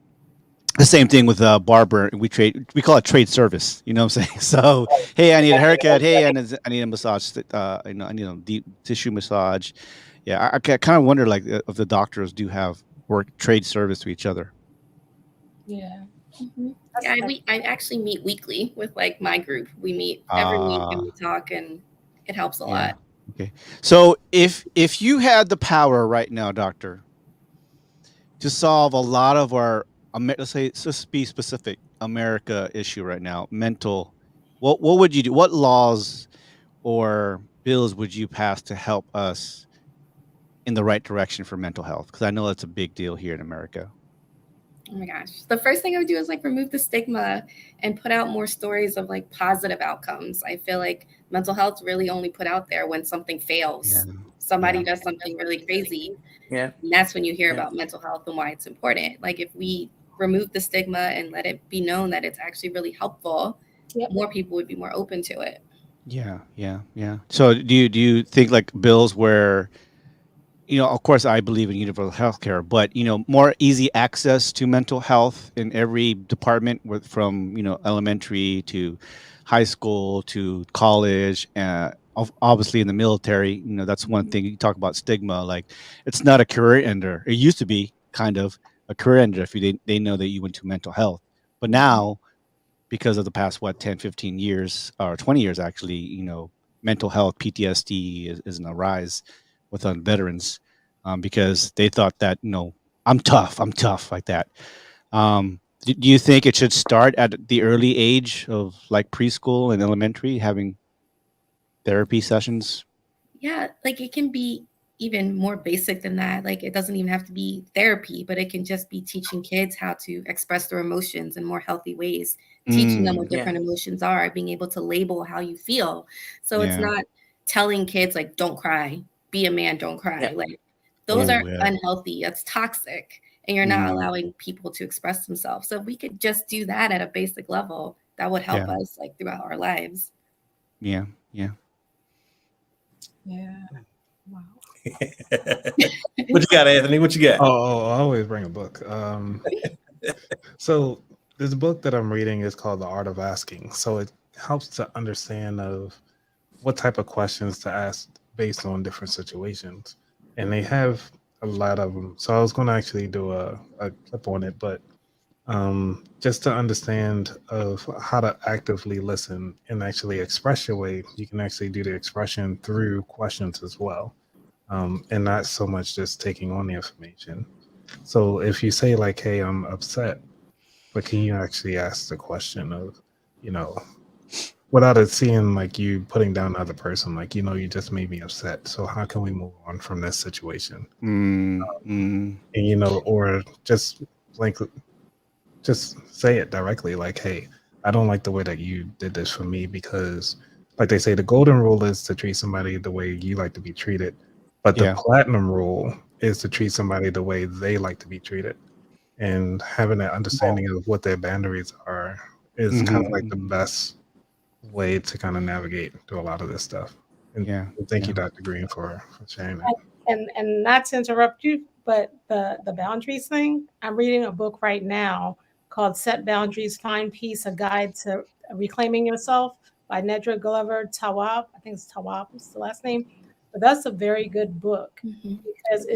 A: The same thing with barber. We call it trade service. You know what I'm saying? So, hey, I need a haircut. Hey, I need a massage. I need a deep tissue massage. Yeah, I kind of wonder like if the doctors do have trade service to each other.
C: Yeah.
F: Yeah, I actually meet weekly with like my group. We meet every week and we talk, and it helps a lot.
A: Okay, so if you had the power right now, doctor, to solve a lot of our, let's be specific, America issue right now, mental, what would you do? What laws or bills would you pass to help us in the right direction for mental health? Because I know that's a big deal here in America.
F: Oh my gosh. The first thing I would do is like remove the stigma and put out more stories of like positive outcomes. I feel like mental health really only put out there when something fails. Somebody does something really crazy.
D: Yeah.
F: And that's when you hear about mental health and why it's important. Like if we remove the stigma and let it be known that it's actually really helpful, more people would be more open to it.
A: Yeah. So do you think like bills where, of course I believe in universal health care, but, more easy access to mental health in every department from, elementary to high school to college, obviously in the military, that's one thing you talk about stigma, like it's not a career ender. It used to be kind of a career ender if they know that you went to mental health, but now because of the past, 10, 15 years or 20 years, actually, mental health, PTSD is in a rise with veterans, because they thought that, I'm tough. I'm tough like that. Do you think it should start at the early age of like preschool and elementary, having therapy sessions?
F: Yeah, like it can be even more basic than that. Like it doesn't even have to be therapy, but it can just be teaching kids how to express their emotions in more healthy ways, teaching them what
A: Mm,
F: different emotions are, being able to label how you feel. So it's
A: yeah.
F: not telling kids like don't cry, be a man, don't cry.
D: Yeah.
F: Like those
A: Oh,
F: are
A: yeah.
F: unhealthy. That's toxic. And you're not
A: Mm,
F: allowing people to express themselves. So if we could just do that at a basic level, that would help
A: yeah.
F: us like throughout our lives.
A: Yeah. Yeah.
C: Yeah. Wow.
B: What you got, Anthony? What you got?
E: I always bring a book. So this book that I'm reading is called The Art of Asking. So it helps to understand of what type of questions to ask based on different situations. And they have a lot of them. So I was going to actually do a clip on it, but just to understand of how to actively listen and actually express your way, you can actually do the expression through questions as well, and not so much just taking on the information. So if you say like, "Hey, I'm upset," but can you actually ask the question of, you know, without it seeing like you putting down the other person, like, you just made me upset. So how can we move on from this situation?
A: Mm, mm,
E: And or like just say it directly, like, "Hey, I don't like the way that you did this for me because," like they say, the golden rule is to treat somebody the way you like to be treated, but the
A: yeah.
E: platinum rule is to treat somebody the way they like to be treated. And having that understanding of what their boundaries are is kind of
A: Hmm.
E: like the best way to kind of navigate through a lot of this stuff. And
A: Yeah.
E: thank
A: Yeah.
E: you, Dr. Green, for sharing that.
C: And not to interrupt you, but the boundaries thing, I'm reading a book right now called Set Boundaries, Find Peace, A Guide to Reclaiming Yourself by Nedra Glover Tawab. I think it's Tawab is the last name. But that's a very good book
F: Mhm.
C: because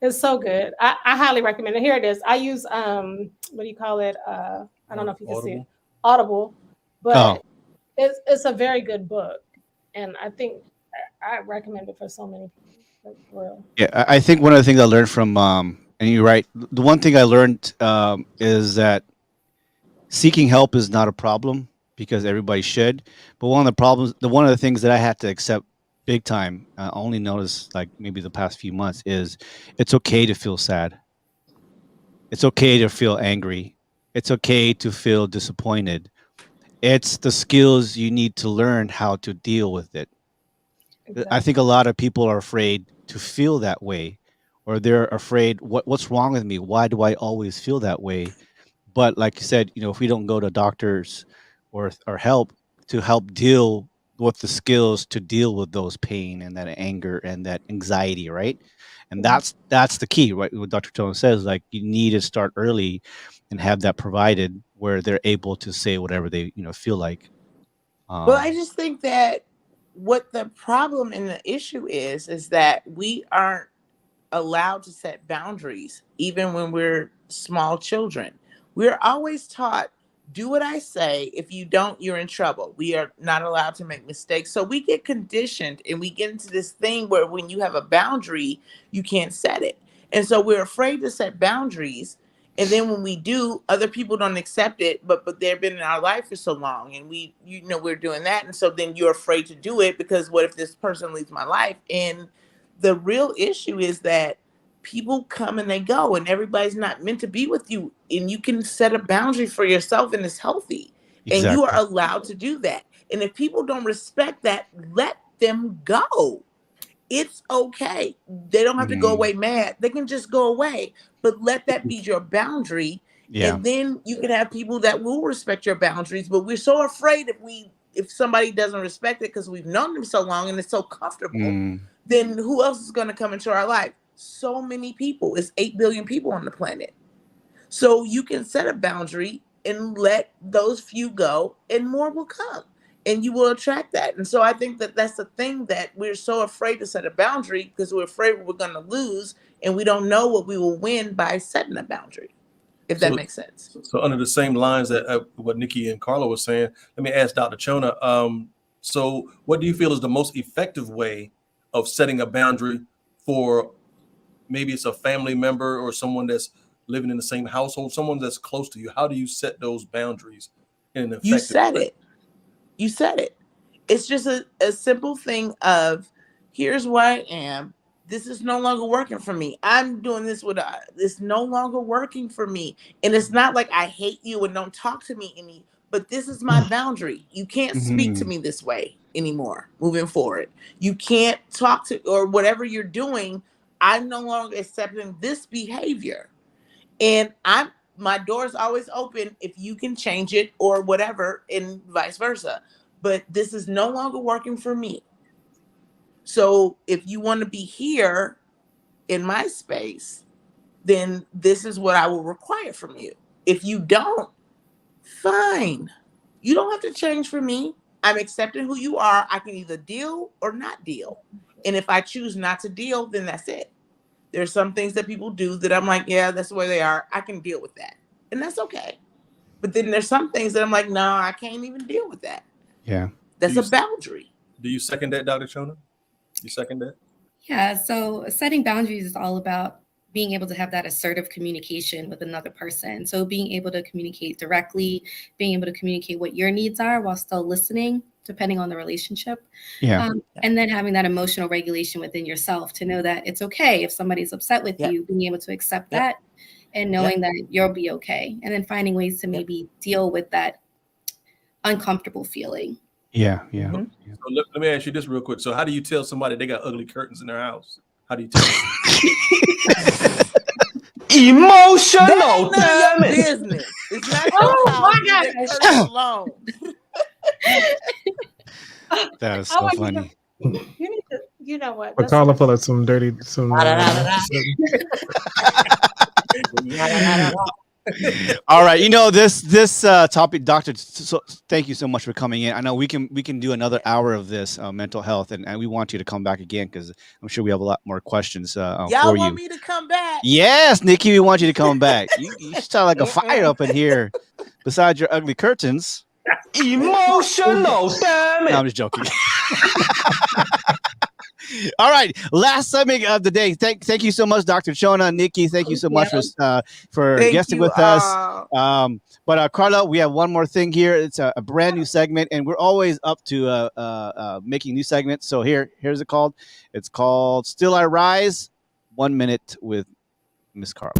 C: it's so good. I highly recommend it. Here it is. I use what do you call it? I don't know if you can see it. Audible,
A: Oh,
C: but it's a very good book. And I think I recommend it for so many people. Like, for real.
A: yeah. I think one of the things I learned from, and you're right. The one thing I learned is that seeking help is not a problem because everybody should. But one of the things that I had to accept big time, only noticed like maybe the past few months, is it's okay to feel sad. It's okay to feel angry. It's okay to feel disappointed. It's the skills you need to learn how to deal with it. I think
C: Exactly.
A: a lot of people are afraid to feel that way, or they're afraid, what's wrong with me? Why do I always feel that way? But like you said, if we don't go to doctors or help to help deal with the skills to deal with those pain and that anger and that anxiety, right? And
C: Mhm.
A: that's the key, right? What Dr. Tone says, like you need to start early and have that provided where they're able to say whatever they feel like.
D: Well, I
A: Um,
D: just think that what the problem and the issue is that we aren't allowed to set boundaries, even when we're small children. We're always taught, do what I say. If you don't, you're in trouble. We are not allowed to make mistakes. So we get conditioned and we get into this thing where when you have a boundary, you can't set it. And so we're afraid to set boundaries. And then when we do, other people don't accept it, but they've been in our life for so long and we're doing that. And so then you're afraid to do it because what if this person leaves my life? And the real issue is that people come and they go and everybody's not meant to be with you, and you can set a boundary for yourself and it's healthy and you are
A: exactly.
D: allowed to do that. And if people don't respect that, let them go. It's okay. They don't have to go
A: Mhm.
D: away mad. They can just go away, but let that be your boundary.
A: Yeah.
D: And then you can have people that will respect your boundaries. But we're so afraid if somebody doesn't respect it because we've known them so long and it's so comfortable,
A: Mm,
D: then who else is going to come into our life? So many people. It's 8 billion people on the planet. So you can set a boundary and let those few go, and more will come. And you will attract that. And so I think that that's the thing, that we're so afraid to set a boundary because we're afraid we're going to lose, and we don't know what we will win by setting a boundary, if that
B: So,
D: makes sense.
B: so under the same lines that what Nikki and Carla was saying, let me ask Dr. Chona. So, what do you feel is the most effective way of setting a boundary for maybe it's a family member or someone that's living in the same household, someone that's close to you. How do you set those boundaries in an effective
D: You said
B: way?
D: it. You said it. It's just a simple thing of, here's where I am. This is no longer working for me. I'm doing this it's no longer working for me. And it's not like I hate you and don't talk to me any, but this is my boundary. You can't speak to me this way anymore moving forward. You can't talk to, or whatever you're doing, I'm no longer accepting this behavior. And my door's always open if you can change it or whatever, and vice versa. But this is no longer working for me. So if you want to be here in my space, then this is what I will require from you. If you don't, fine. You don't have to change for me. I'm accepting who you are. I can either deal or not deal. And if I choose not to deal, then that's it. There's some things that people do that I'm like, yeah, that's the way they are. I can deal with that. And that's okay. But then there's some things that I'm like, no, I can't even deal with that.
A: Yeah.
D: That's a boundary.
B: Do you second that, Dr. Chona? You second that?
F: Yeah. So setting boundaries is all about being able to have that assertive communication with another person. So being able to communicate directly, being able to communicate what your needs are while still listening, depending on the relationship.
A: Yeah.
F: And then having that emotional regulation within yourself to know that it's okay if somebody's upset with you, being able to accept that and knowing that you'll be okay. And then finding ways to maybe deal with that uncomfortable feeling.
A: Yeah.
B: So let me ask you this real quick. So how do you tell somebody they got ugly curtains in their house? How do you tell them?
G: Emotional
D: That's none of your
G: damage.
D: business. It's not your
C: Oh
D: house.
C: my
D: Leave
C: gosh.
D: that curtain alone.
A: That is
C: I
A: so
C: want
A: funny.
C: You need to, you know what?
E: But Carla pull up some dirty,
A: All right, this topic, Doctor. So thank you so much for coming in. I know we can do another hour of this mental health, and we want you to come back again because I'm sure we have a lot more questions
D: Y'all
A: for
D: want
A: you.
D: me to come back?
A: Yes, Nikki, we want you to come back. You sound like a fire up in here. Besides your ugly curtains.
G: Emotional damage.
A: No, I'm just joking. All right, last segment of the day. Thank you so much, Dr. Chona, Nikki. Thank you so much for guesting with us. But Carla, we have one more thing here. It's a brand new segment, and we're always up to making new segments. So here's it called. It's called "Still I Rise." 1 minute with Miss Carla.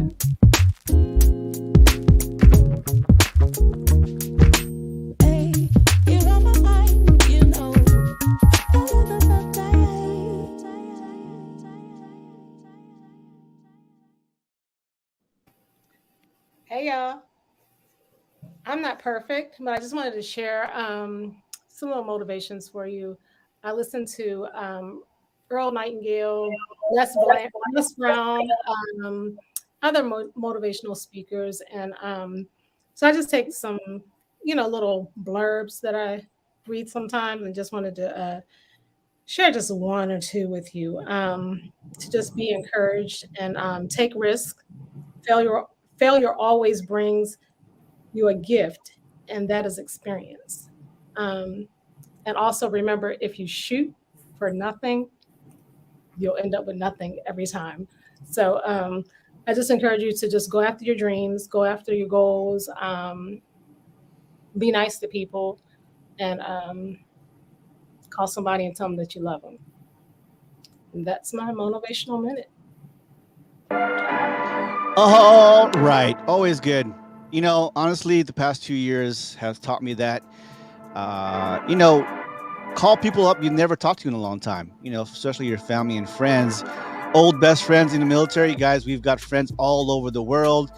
C: Hey y'all. I'm not perfect, but I just wanted to share some little motivations for you. I listened to Earl Nightingale, Les Brown, other motivational speakers, and so I just take some, little blurbs that I read sometimes, and just wanted to share just one or two with you to just be encouraged and take risk. Failure always brings you a gift, and that is experience. And also remember, if you shoot for nothing, you'll end up with nothing every time. So I just encourage you to just go after your dreams, go after your goals, be nice to people, and call somebody and tell them that you love them. And that's my motivational minute.
A: All right. Always good. Honestly, the past 2 years have taught me that, call people up you never talked to in a long time, especially your family and friends, old best friends in the military. Guys, we've got friends all over the world.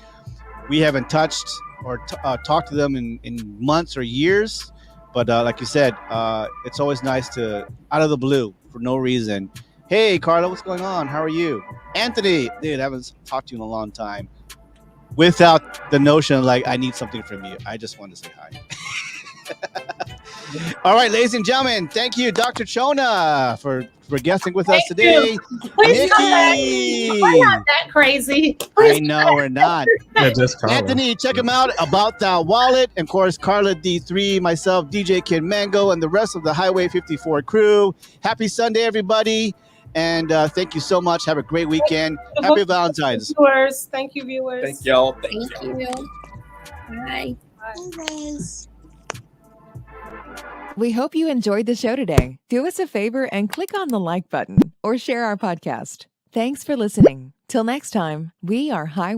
A: We haven't touched or talked to them in months or years. But like you said, it's always nice to, out of the blue, for no reason. Hey, Carla, what's going on? How are you? Anthony, dude, I haven't talked to you in a long time. Without the notion like I need something from you. I just want to say hi. All right, ladies and gentlemen, thank you, Dr. Chona, for guesting with us today.
C: Please come back.
A: Nikki.
C: We're not that crazy.
A: I know we're not.
E: Yeah, just Carla.
A: Anthony, check him out, About That Wallet. And of course, Carla D3, myself, DJ Kid Mango, and the rest of the Highway 54 crew. Happy Sunday, everybody. And thank you so much. Have a great weekend. Happy Valentine's.
C: Viewers. Thank you, viewers.
B: Thank y'all.
F: Thank you. Bye.
H: We hope you enjoyed the show today. Do us a favor and click on the like button or share our podcast. Thanks for listening. Till next time, we are HWY.